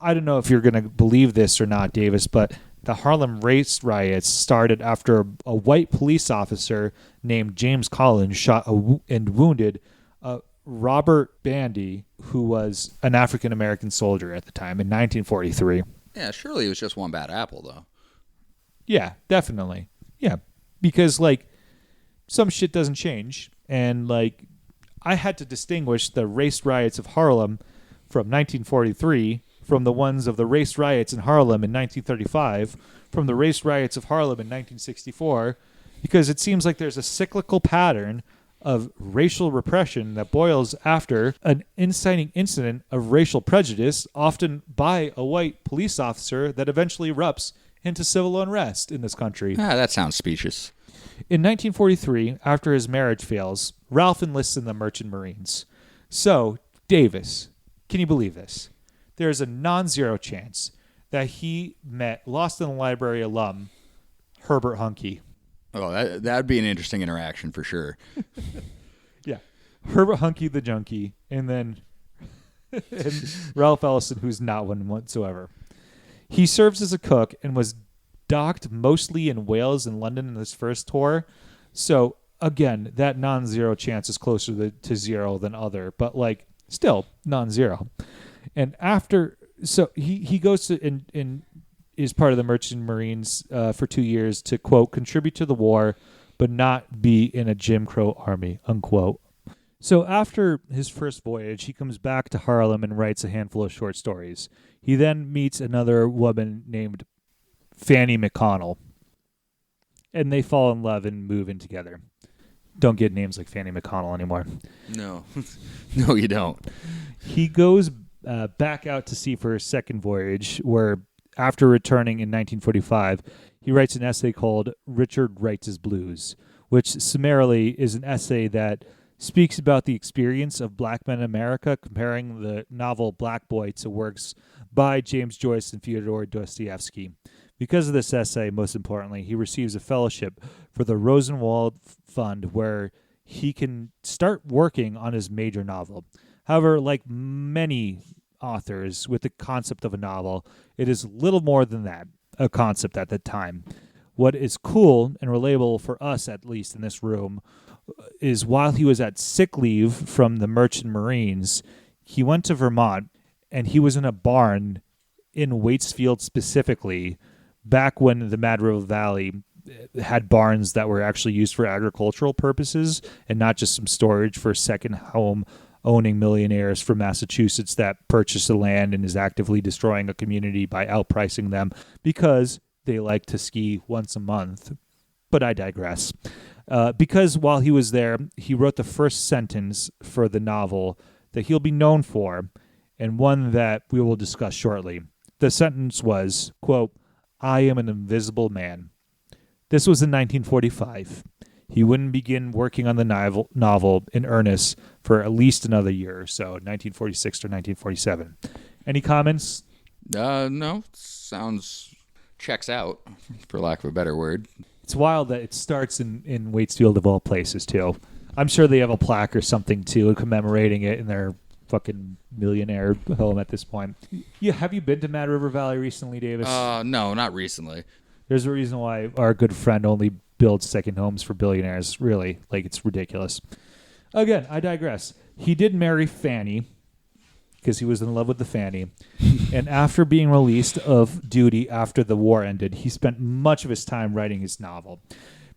Speaker 1: I don't know if you're going to believe this or not, Davis, but the Harlem race riots started after a white police officer named James Collins shot and wounded Robert Bandy, who was an African-American soldier at the time in 1943.
Speaker 2: Yeah, surely it was just one bad apple, though.
Speaker 1: Yeah, definitely. Yeah, because, like, some shit doesn't change. And, like, I had to distinguish the race riots of Harlem from 1943 from the ones of the race riots in Harlem in 1935, from the race riots of Harlem in 1964, because it seems like there's a cyclical pattern of racial repression that boils after an inciting incident of racial prejudice, often by a white police officer, that eventually erupts into civil unrest in this country.
Speaker 2: That sounds specious.
Speaker 1: In 1943, after his marriage fails, Ralph enlists in the Merchant Marines. So, Davis, can you believe this? There is a non-zero chance that he met Lost in the Library alum Herbert Huncke.
Speaker 2: Oh, that'd be an interesting interaction for sure.
Speaker 1: Yeah. Herbert Huncke the junkie, and then and Ralph Ellison, who's not one whatsoever. He serves as a cook and was docked mostly in Wales and London in his first tour. So, again, that non-zero chance is closer to zero than other, but, like, still non-zero. And after, so he goes to and is part of the Merchant Marines for 2 years to, quote, contribute to the war, but not be in a Jim Crow army, unquote. So after his first voyage, he comes back to Harlem and writes a handful of short stories. He then meets another woman named Fanny McConnell, and they fall in love and move in together. Don't get names like Fanny McConnell anymore.
Speaker 2: No. No, you don't.
Speaker 1: He goes back out to sea for his second voyage, where after returning in 1945, he writes an essay called Richard Writes His Blues, which summarily is an essay that speaks about the experience of black men in America, comparing the novel Black Boy to works by James Joyce and Fyodor Dostoevsky. Because of this essay, most importantly, he receives a fellowship for the Rosenwald Fund, where he can start working on his major novel. However, like many authors with the concept of a novel, it is little more than that, a concept at the time. What is cool and relatable for us, at least in this room, is while he was at sick leave from the Merchant Marines, he went to Vermont and he was in a barn in Waitsfield specifically, back when the Mad River Valley had barns that were actually used for agricultural purposes and not just some storage for second home owning millionaires from Massachusetts that purchased the land and is actively destroying a community by outpricing them because they like to ski once a month. But I digress. Because while he was there, he wrote the first sentence for the novel that he'll be known for, and one that we will discuss shortly. The sentence was, quote, "I am an invisible man." This was in 1945. He wouldn't begin working on the novel in earnest for at least another year or so, 1946 to 1947. Any comments?
Speaker 2: No. Checks out, for lack of a better word.
Speaker 1: It's wild that it starts in Waitsfield of all places, too. I'm sure they have a plaque or something, too, commemorating it in their fucking millionaire home at this point. Yeah, have you been to Mad River Valley recently, Davis?
Speaker 2: No, not recently.
Speaker 1: There's a reason why our good friend only builds second homes for billionaires. Really, like, it's ridiculous. Again, I digress. He did marry Fanny because he was in love with the Fanny. And after being released of duty after the war ended, he spent much of his time writing his novel,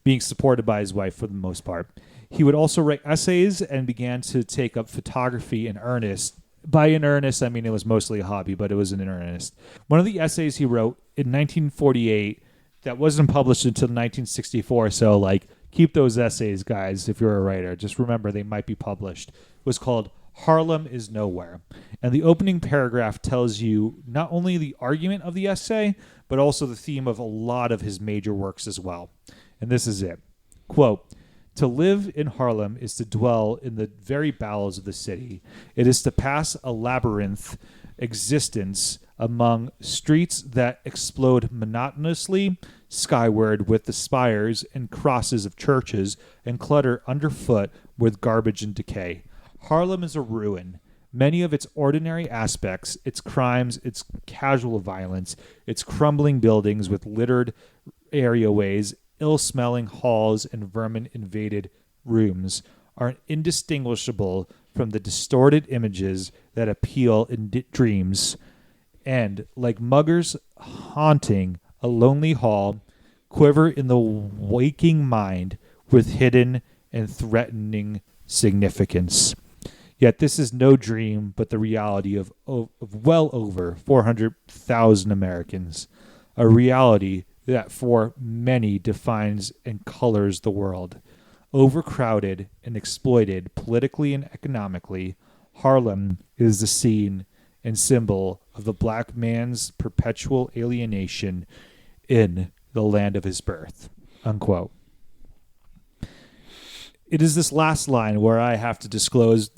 Speaker 1: being supported by his wife for the most part. He would also write essays and began to take up photography in earnest. By in earnest, I mean it was mostly a hobby, but it was in earnest. One of the essays he wrote in 1948 that wasn't published until 1964, so like keep those essays, guys, if you're a writer. Just remember they might be published. Was called Harlem is Nowhere. And the opening paragraph tells you not only the argument of the essay, but also the theme of a lot of his major works as well. And this is it. Quote, "To live in Harlem is to dwell in the very bowels of the city. It is to pass a labyrinth existence among streets that explode monotonously skyward with the spires and crosses of churches and clutter underfoot with garbage and decay. Harlem is a ruin. Many of its ordinary aspects, its crimes, its casual violence, its crumbling buildings with littered areaways, ill-smelling halls, and vermin-invaded rooms are indistinguishable from the distorted images that appeal in dreams, and, like muggers haunting a lonely hall, quiver in the waking mind with hidden and threatening significance. Yet this is no dream, but the reality of well over 400,000 Americans, a reality that for many defines and colors the world. Overcrowded and exploited politically and economically, Harlem is the scene and symbol of the black man's perpetual alienation in the land of his birth." Unquote. It is this last line where I have to disclose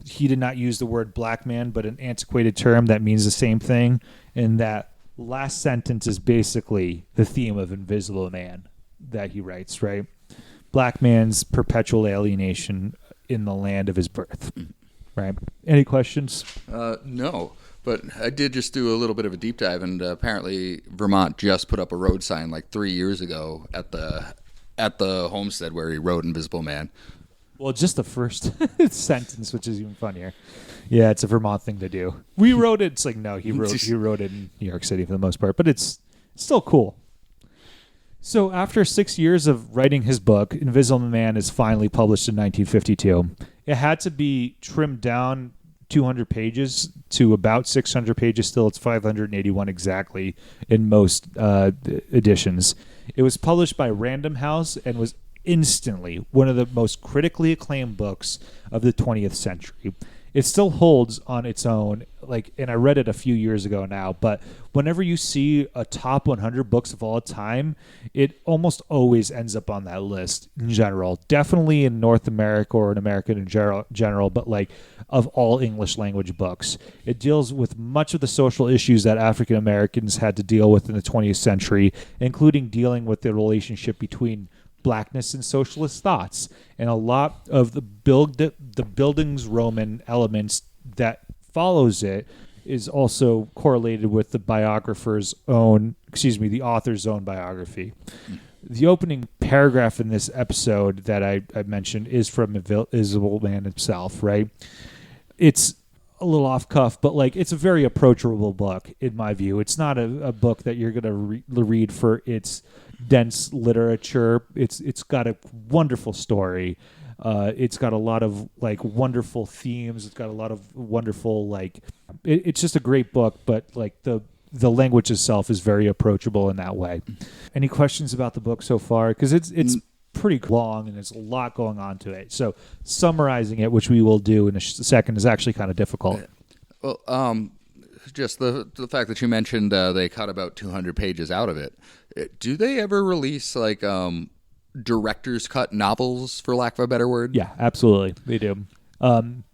Speaker 1: he did not use the word black man, but an antiquated term that means the same thing, and that last sentence is basically the theme of Invisible Man that he writes, right? Black man's perpetual alienation in the land of his birth, right? Any questions?
Speaker 2: No, but I did just do a little bit of a deep dive, and apparently Vermont just put up a road sign like 3 years ago at the homestead where he wrote Invisible Man.
Speaker 1: Well, just the first sentence, which is even funnier. Yeah, it's a Vermont thing to do. We wrote it. It's like, no, he wrote it in New York City for the most part, but it's still cool. So after 6 years of writing his book, Invisible Man is finally published in 1952. It had to be trimmed down 200 pages to about 600 pages. Still, it's 581 exactly in most editions. It was published by Random House and was instantly one of the most critically acclaimed books of the 20th century. It still holds on its own, and I read it a few years ago now, but whenever you see a top 100 books of all time, it almost always ends up on that list in general. Definitely in North America or in America in general, but of all English language books. It deals with much of the social issues that African Americans had to deal with in the 20th century, including dealing with the relationship between blackness and socialist thoughts, and a lot of the buildings Roman elements that follows it is also correlated with the the author's own biography. The opening paragraph in this episode that I mentioned is from Invisible Man himself, right? It's a little off cuff, but it's a very approachable book in my view. It's not a book that you're going to read for its dense literature. It's got a wonderful story. It's got a lot of wonderful themes. It's got a lot of wonderful it's just a great book, but the language itself is very approachable in that way. Any questions about the book so far? Because it's pretty long and there's a lot going on to it. So summarizing it, which we will do in a second, is actually kind of difficult.
Speaker 2: Well, just the fact that you mentioned they cut about 200 pages out of it. Do they ever release director's cut novels, for lack of a better word?
Speaker 1: Yeah, absolutely. They do. On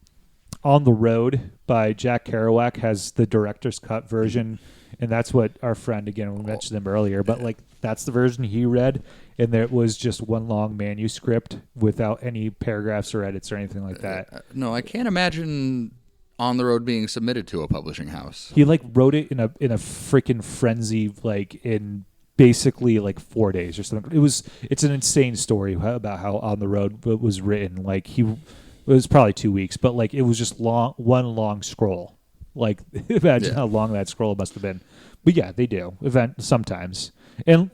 Speaker 1: the Road by Jack Kerouac has the director's cut version, and that's what our friend, again, we mentioned him earlier, but that's the version he read, and there was just one long manuscript without any paragraphs or edits or anything like that.
Speaker 2: No, I can't imagine on the road being submitted to a publishing house.
Speaker 1: He like wrote it in a freaking frenzy, like in basically like 4 days or something. It's an insane story about how On the Road was written. Like it was probably 2 weeks, but like it was just one long scroll. Like imagine how long that scroll must have been. But yeah, they do sometimes. And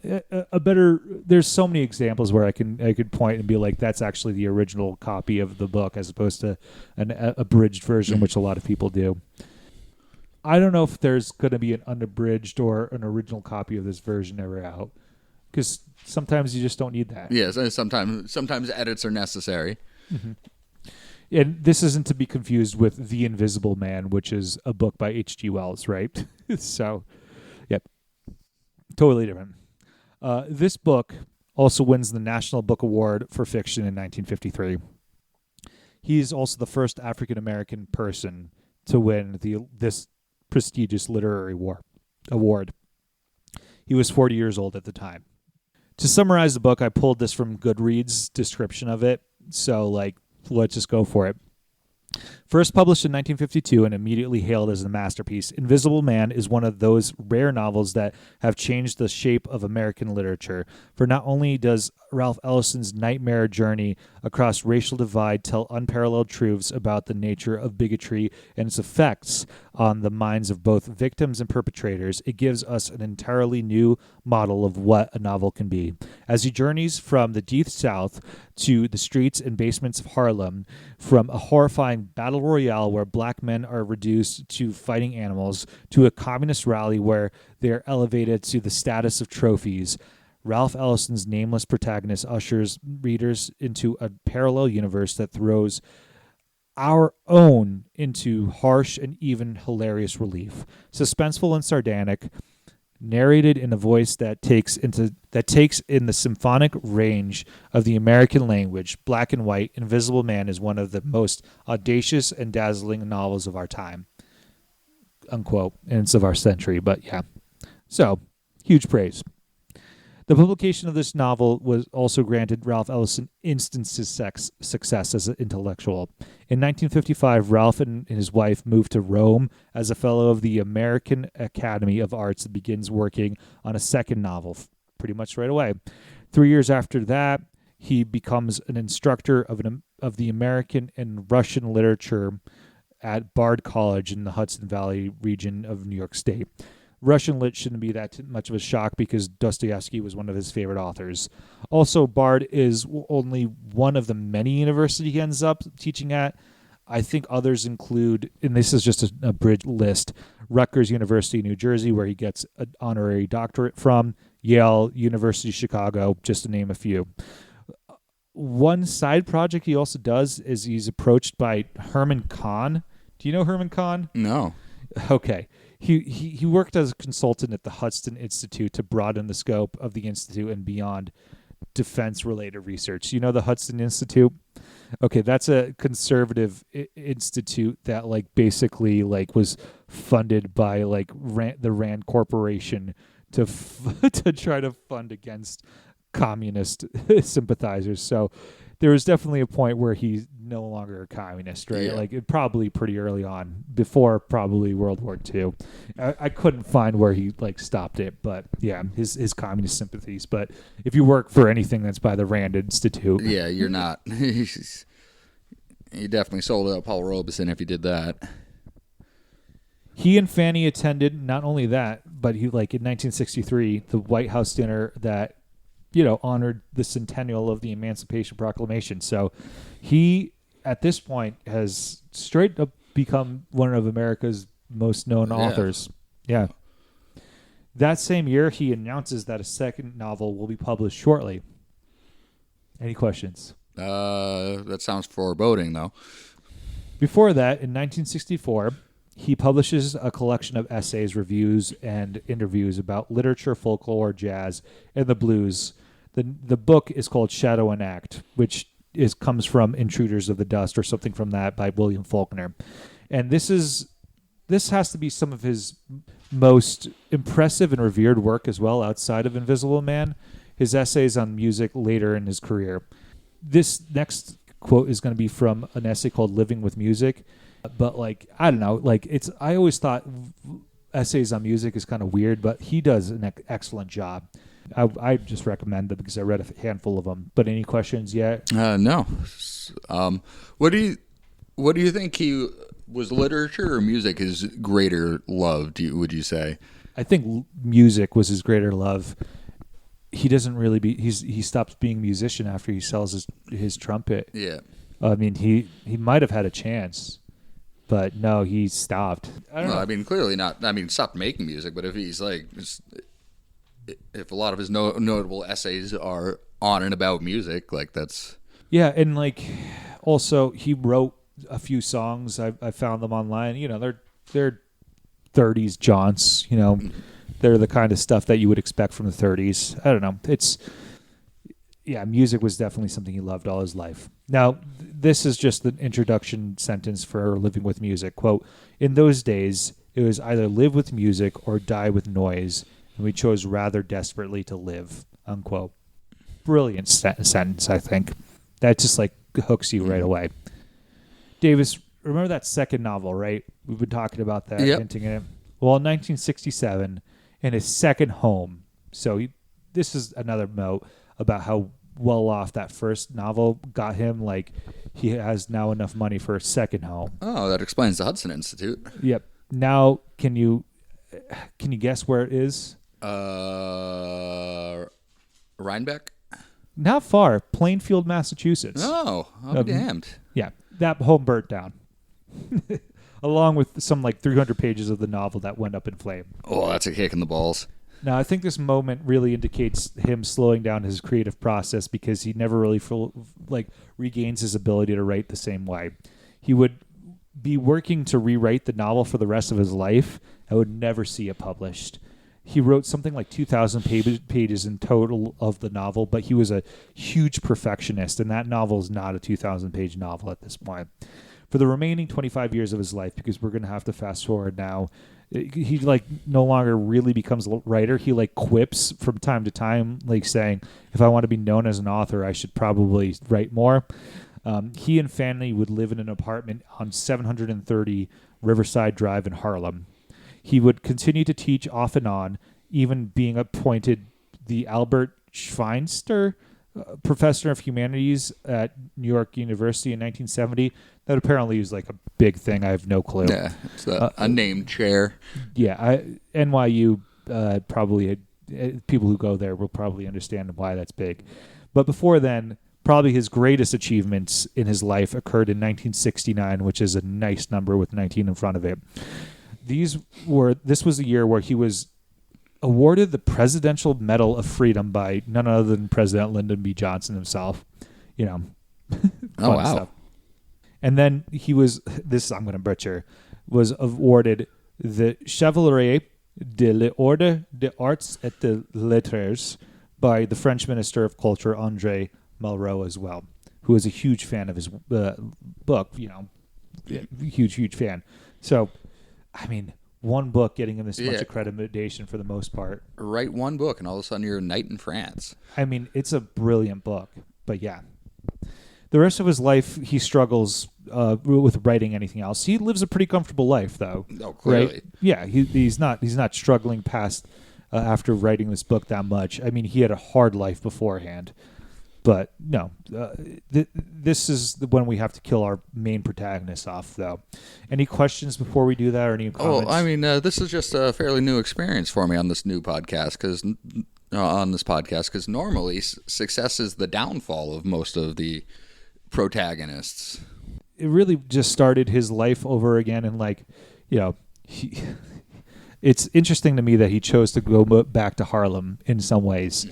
Speaker 1: there's so many examples where I could point and be like, that's actually the original copy of the book as opposed to an abridged version, which a lot of people do. I don't know if there's going to be an unabridged or an original copy of this version ever out, because sometimes you just don't need that.
Speaker 2: Yes, sometimes edits are necessary.
Speaker 1: Mm-hmm. And this isn't to be confused with The Invisible Man, which is a book by H.G. Wells, right? So, yep. Totally different. This book also wins the National Book Award for Fiction in 1953. He's also the first African-American person to win this prestigious literary award. He was 40 years old at the time. To summarize the book, I pulled this from Goodreads' description of it, so let's just go for it. First published in 1952 and immediately hailed as a masterpiece, Invisible Man is one of those rare novels that have changed the shape of American literature. For not only does Ralph Ellison's nightmare journey across racial divide tell unparalleled truths about the nature of bigotry and its effects on the minds of both victims and perpetrators, it gives us an entirely new model of what a novel can be. As he journeys from the deep South to the streets and basements of Harlem, from a horrifying battle royale where black men are reduced to fighting animals, to a communist rally where they are elevated to the status of trophies, Ralph Ellison's nameless protagonist ushers readers into a parallel universe that throws our own into harsh and even hilarious relief. Suspenseful and sardonic, narrated in a voice that takes in the symphonic range of the American language, black and white, Invisible Man is one of the most audacious and dazzling novels of our time. Unquote. And it's of our century, but yeah. So, huge praise. The publication of this novel was also granted Ralph Ellison instant success as an intellectual. In 1955, Ralph and his wife moved to Rome as a fellow of the American Academy of Arts and begins working on a second novel pretty much right away. 3 years after that, he becomes an instructor of the American and Russian literature at Bard College in the Hudson Valley region of New York State. Russian lit shouldn't be that much of a shock because Dostoevsky was one of his favorite authors. Also, Bard is only one of the many universities he ends up teaching at. I think others include, and this is just a bridge list, Rutgers University, New Jersey, where he gets an honorary doctorate from, Yale, University of Chicago, just to name a few. One side project he also does is he's approached by Herman Kahn. Do you know Herman Kahn?
Speaker 2: No.
Speaker 1: Okay. He worked as a consultant at the Hudson Institute to broaden the scope of the institute and beyond defense-related research. You know the Hudson Institute? Okay, that's a conservative institute that basically was funded by the Rand Corporation to to try to fund against communist sympathizers. So there was definitely a point where he's no longer a communist, right?
Speaker 2: Yeah.
Speaker 1: Probably pretty early on, before probably World War II. I couldn't find where he stopped it, but yeah, his communist sympathies. But if you work for anything that's by the Rand Institute,
Speaker 2: yeah, you're not. You definitely sold out Paul Robeson if you did that.
Speaker 1: He and Fanny attended not only that, but he in 1963 the White House dinner that honored the centennial of the Emancipation Proclamation. So he, at this point, has straight up become one of America's most known authors. Yeah. That same year, he announces that a second novel will be published shortly. Any questions?
Speaker 2: That sounds foreboding, though.
Speaker 1: Before that, in 1964, he publishes a collection of essays, reviews, and interviews about literature, folklore, jazz, and the blues. The book is called Shadow and Act, which comes from Intruders of the Dust or something from that by William Faulkner. And this has to be some of his most impressive and revered work as well outside of Invisible Man, his essays on music later in his career. This next quote is going to be from an essay called Living with Music. But like, I don't know, like I always thought essays on music is kind of weird, but he does an excellent job. I just recommend them because I read a handful of them. But any questions yet?
Speaker 2: No. What do you think he was, literature or music, his greater love? Would you say?
Speaker 1: I think music was his greater love. He doesn't really he stops being a musician after he sells his trumpet.
Speaker 2: Yeah.
Speaker 1: I mean, he might have had a chance, but no, he stopped. I don't know.
Speaker 2: I mean, clearly not. I mean, stopped making music. But if he's like, if a lot of his notable essays are on and about music, like that's.
Speaker 1: Yeah, and like also he wrote a few songs. I found them online. You know, they're 30s jaunts. You know, they're the kind of stuff that you would expect from the 30s. I don't know. Music was definitely something he loved all his life. Now, this is just the introduction sentence for Living with Music. Quote, "In those days, it was either live with music or die with noise, and we chose rather desperately to live." Unquote. Brilliant sentence, I think. That just like hooks you right away. Davis, remember that second novel, right? We've been talking about that, hinting at it. Well, in 1967, in his second home. So this is another note about how well off that first novel got him. Like, he has now enough money for a second home.
Speaker 2: Oh, that explains the Hudson Institute.
Speaker 1: Yep. Now, can you guess where it is?
Speaker 2: Rhinebeck?
Speaker 1: Not far. Plainfield, Massachusetts.
Speaker 2: Oh, I'll be damned.
Speaker 1: Yeah, that home burnt down. Along with some like 300 pages of the novel that went up in flame.
Speaker 2: Oh, that's a kick in the balls.
Speaker 1: Now, I think this moment really indicates him slowing down his creative process because he never really regains his ability to write the same way. He would be working to rewrite the novel for the rest of his life and would never see it published. He wrote something like 2,000 pages in total of the novel, but he was a huge perfectionist, and that novel is not a 2,000-page novel at this point. For the remaining 25 years of his life, because we're going to have to fast forward now, he no longer really becomes a writer. He quips from time to time, saying, if I want to be known as an author, I should probably write more. He and Fanny would live in an apartment on 730 Riverside Drive in Harlem. He would continue to teach off and on, even being appointed the Albert Schweitzer Professor of Humanities at New York University in 1970. That apparently is a big thing. I have no clue.
Speaker 2: Yeah, it's a named chair.
Speaker 1: Yeah, NYU probably people who go there will probably understand why that's big. But before then, probably his greatest achievements in his life occurred in 1969, which is a nice number with 19 in front of it. This was the year where he was awarded the Presidential Medal of Freedom by none other than President Lyndon B. Johnson himself. Oh, wow. Stuff. And then he was, this I'm going to butcher, was awarded the Chevalier de l'Ordre des Arts et des Lettres by the French Minister of Culture, André Malraux, as well, who is a huge fan of his book, huge fan. So, I mean, one book getting him this much accreditation for the most part.
Speaker 2: Write one book and all of a sudden you're a knight in France.
Speaker 1: I mean, it's a brilliant book, but yeah. The rest of his life, he struggles with writing anything else. He lives a pretty comfortable life, though.
Speaker 2: Oh, clearly.
Speaker 1: Right? Yeah, he's not struggling past after writing this book that much. I mean, he had a hard life beforehand. But no, this is when we have to kill our main protagonist off, though. Any questions before we do that, or any comments?
Speaker 2: Oh, I mean, this is just a fairly new experience for me on this podcast, because normally success is the downfall of most of the protagonists.
Speaker 1: It really just started his life over again, and it's interesting to me that he chose to go back to Harlem in some ways.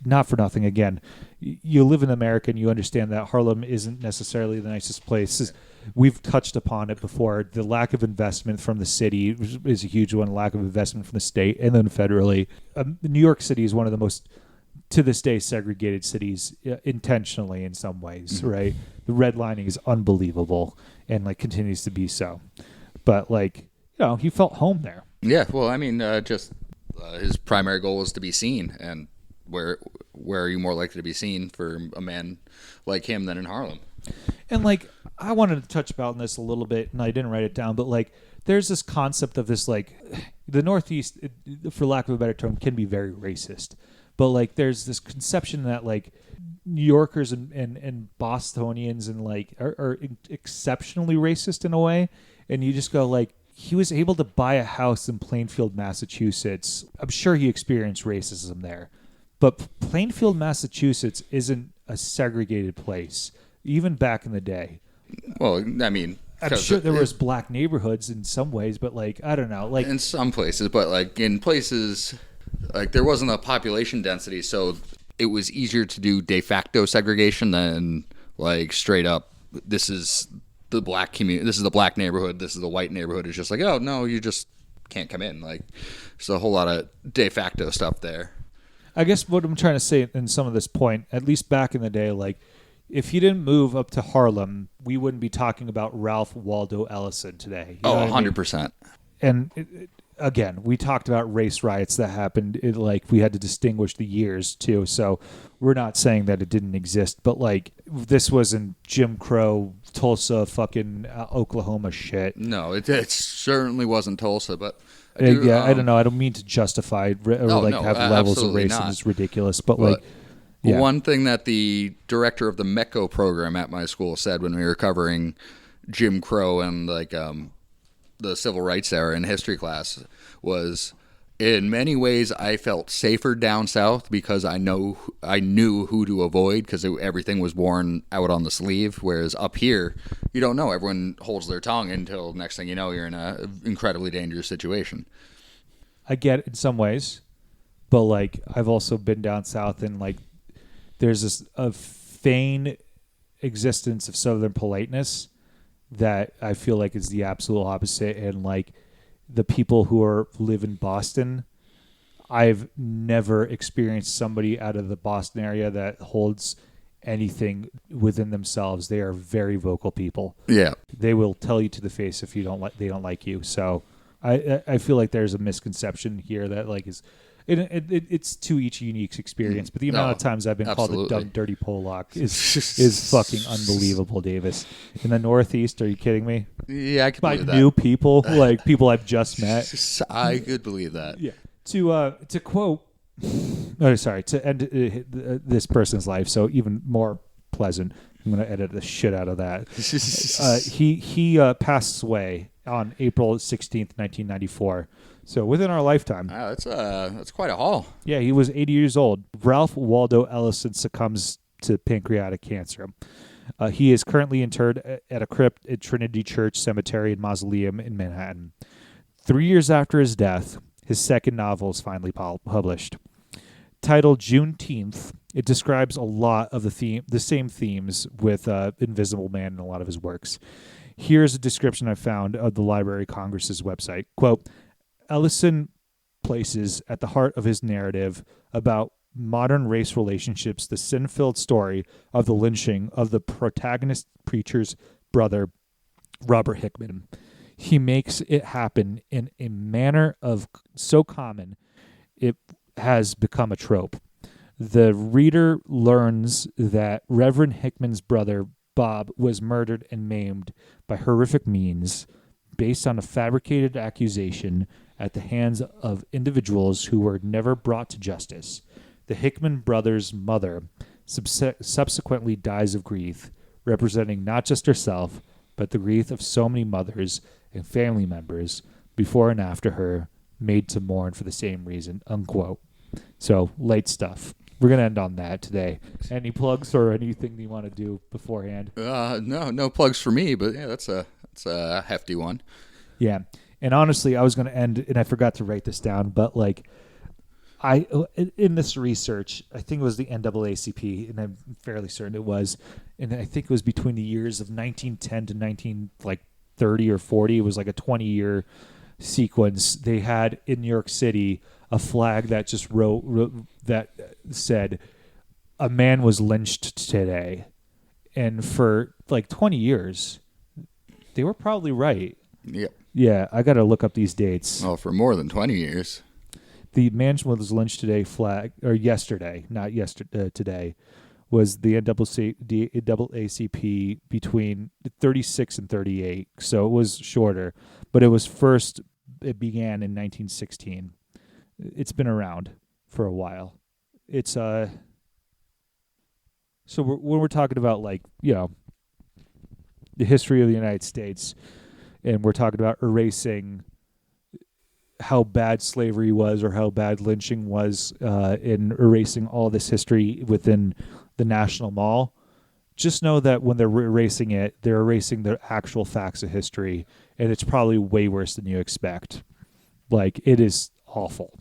Speaker 1: Not for nothing, again, you live in America and you understand that Harlem isn't necessarily the nicest place. We've touched upon it before. The lack of investment from the city is a huge one, lack of investment from the state, and then federally. New York City is one of the most, to this day, segregated cities intentionally in some ways, right? The redlining is unbelievable and continues to be so. But he felt home there.
Speaker 2: Yeah, well, I mean, his primary goal was to be seen, and where are you more likely to be seen for a man like him than in Harlem?
Speaker 1: And I wanted to touch about this a little bit, and I didn't write it down, but like, there's this concept of this, like, the Northeast, for lack of a better term, can be very racist. But like, there's this conception that like New Yorkers and Bostonians and like are exceptionally racist in a way, and you just go like, he was able to buy a house in Plainfield, Massachusetts. I'm sure he experienced racism there, but Plainfield, Massachusetts isn't a segregated place, even back in the day.
Speaker 2: Well, I mean,
Speaker 1: I'm sure there was black neighborhoods in some ways, but like, I don't know, like
Speaker 2: in some places, but like in places, like there wasn't a population density, so it was easier to do de facto segregation than like straight up. This is the black community. This is the black neighborhood. This is the white neighborhood. It's just like, oh no, you just can't come in. Like, there's a whole lot of de facto stuff there.
Speaker 1: I guess what I'm trying to say in some of this point, at least back in the day, like, if he didn't move up to Harlem, we wouldn't be talking about Ralph Waldo Ellison today.
Speaker 2: You know 100%.
Speaker 1: And again, we talked about race riots that happened. Like, we had to distinguish the years too. So we're not saying that it didn't exist, but like, this wasn't Jim Crow, Tulsa, fucking Oklahoma shit.
Speaker 2: No, it certainly wasn't Tulsa, but
Speaker 1: I don't know. I don't mean to justify or have levels of racism. It's ridiculous, but like. Yeah.
Speaker 2: One thing that the director of the MECO program at my school said when we were covering Jim Crow and like the civil rights era in history class was, in many ways, I felt safer down south because I knew who to avoid because everything was worn out on the sleeve. Whereas up here, you don't know. Everyone holds their tongue until next thing you know, you're in an incredibly dangerous situation.
Speaker 1: I get it in some ways, but like, I've also been down south and like, there's a feigned existence of Southern politeness that I feel like is the absolute opposite. And like, the people who live in Boston, I've never experienced somebody out of the Boston area that holds anything within themselves. They are very vocal people.
Speaker 2: Yeah,
Speaker 1: they will tell you to the face if they don't like you. So I feel like there's a misconception here that like is. It's to each unique experience, but the amount of times I've been called a dumb, dirty Pollock is fucking unbelievable, Davis. In the Northeast, are you kidding me?
Speaker 2: Yeah, I could believe that.
Speaker 1: By new people, like people I've just met.
Speaker 2: I could believe that.
Speaker 1: Yeah. To quote, to end this person's life, so even more pleasant. I'm going to edit the shit out of that. He passed away on April 16th, 1994. So within our lifetime.
Speaker 2: Wow, that's quite a haul.
Speaker 1: Yeah, he was 80 years old. Ralph Waldo Ellison succumbs to pancreatic cancer. He is currently interred at a crypt at Trinity Church Cemetery and Mausoleum in Manhattan. 3 years after his death, his second novel is finally published. Titled Juneteenth, it describes a lot of the same themes with Invisible Man in a lot of his works. Here's a description I found of the Library of Congress's website. Quote, Ellison places at the heart of his narrative about modern race relationships the sin-filled story of the lynching of the protagonist preacher's brother, Robert Hickman. He makes it happen in a manner of so common it has become a trope. The reader learns that Reverend Hickman's brother, Bob, was murdered and maimed by horrific means based on a fabricated accusation at the hands of individuals who were never brought to justice. The Hickman brothers' mother subsequently dies of grief, representing not just herself, but the grief of so many mothers and family members before and after her, made to mourn for the same reason, unquote. So, light stuff. We're going to end on that today. Any plugs or anything you want to do beforehand?
Speaker 2: No plugs for me, but yeah, that's a hefty one.
Speaker 1: Yeah. And honestly, I was going to end, and I forgot to write this down, but like, in this research, I think it was the NAACP, and I'm fairly certain it was, and I think it was between the years of 1910 to 1930 or 40. It was like a 20-year sequence. They had in New York City a flag that just wrote that said, "A man was lynched today," and for like 20 years, they were probably right.
Speaker 2: Yep.
Speaker 1: Yeah, I got to look up these dates.
Speaker 2: Oh, for more than 20 years.
Speaker 1: The man was lynched today yesterday, not yesterday, today, was the NAACP between 36 and 38. So it was shorter, but it began in 1916. It's been around for a while. It's so when we're talking about like, the history of the United States, and we're talking about erasing how bad slavery was or how bad lynching was, in erasing all this history within the National Mall, just know that when they're erasing it, they're erasing the actual facts of history, and it's probably way worse than you expect. Like, it is awful.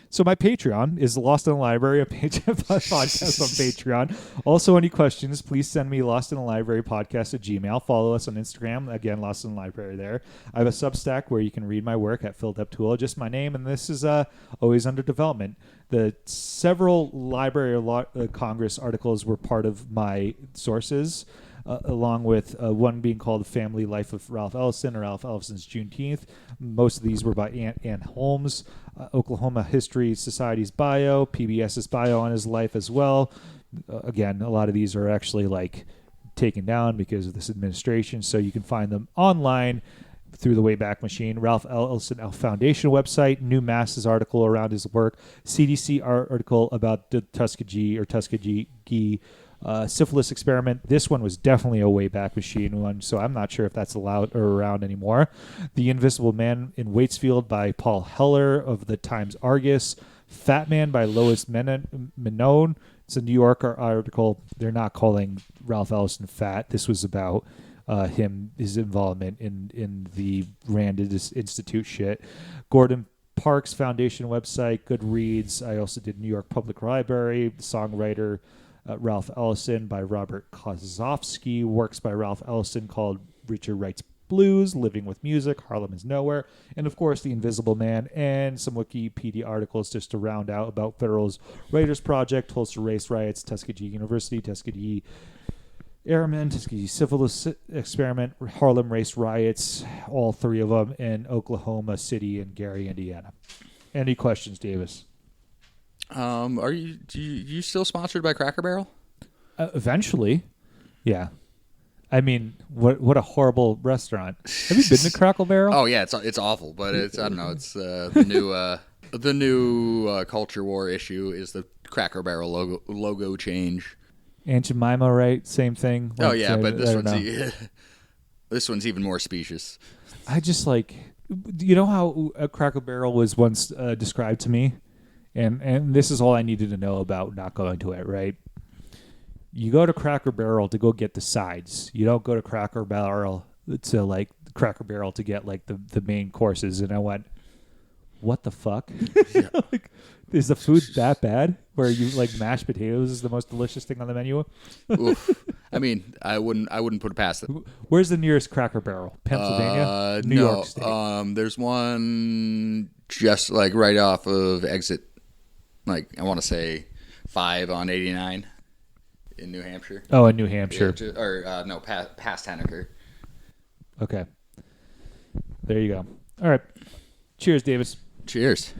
Speaker 1: So my Patreon is Lost in the Library, a podcast on Patreon. Also, any questions, please send me lostinthelibrarypodcast at Gmail. Follow us on Instagram. Again, Lost in the Library there. I have a Substack where you can read my work at Fil Deptula, just my name, and this is always under development. The several Library of Congress articles were part of my sources, along with one being called The Family Life of Ralph Ellison, or Ralph Ellison's Juneteenth. Most of these were by Ann Holmes. Oklahoma History Society's bio, PBS's bio on his life as well. Again, a lot of these are actually like taken down because of this administration, so you can find them online through the Wayback Machine. Ralph Ellison Foundation website, New Masses article around his work, CDC article about the Tuskegee syphilis experiment. This one was definitely a Wayback Machine one, so I'm not sure if that's allowed or around anymore. The Invisible Man in Waitsfield by Paul Heller of the Times Argus. Fat Man by Lois Menone. It's a New Yorker article. They're not calling Ralph Ellison fat. This was about his involvement in the Rand Institute shit. Gordon Parks Foundation website, Goodreads. I also did New York Public Library, songwriter Ralph Ellison by Robert Kozofsky, works by Ralph Ellison called Richard Writes Blues, Living with Music, Harlem is Nowhere, and of course The Invisible Man, and some Wikipedia articles just to round out about Federal's Writers Project, Tulsa Race Riots, Tuskegee University, Tuskegee Airmen, Tuskegee Syphilis Experiment, Harlem Race Riots, all three of them in Oklahoma City and Gary, Indiana. Any questions, Davis?
Speaker 2: Are you still sponsored by Cracker Barrel?
Speaker 1: Eventually, yeah. I mean, what a horrible restaurant. Have you been to Cracker Barrel?
Speaker 2: Oh yeah, it's awful, but it's, I don't know, it's the new culture war issue is the Cracker Barrel logo change.
Speaker 1: Aunt Jemima, right? Same thing.
Speaker 2: Oh yeah, but this one's even more specious.
Speaker 1: I just like, you know how a Cracker Barrel was once described to me? And this is all I needed to know about not going to it, right? You go to Cracker Barrel to go get the sides. You don't go to Cracker Barrel to get like the main courses. And I went, what the fuck? Yeah. Like, is the food that bad? Where you like mashed potatoes is the most delicious thing on the menu?
Speaker 2: Oof. I mean, I wouldn't put it past it.
Speaker 1: Where's the nearest Cracker Barrel? Pennsylvania? New York State?
Speaker 2: There's one just like right off of exit. Like, I want to say 5 on 89 in New Hampshire.
Speaker 1: Oh, in New Hampshire.
Speaker 2: Yeah, past Henniker.
Speaker 1: Okay. There you go. All right. Cheers, Davis.
Speaker 2: Cheers.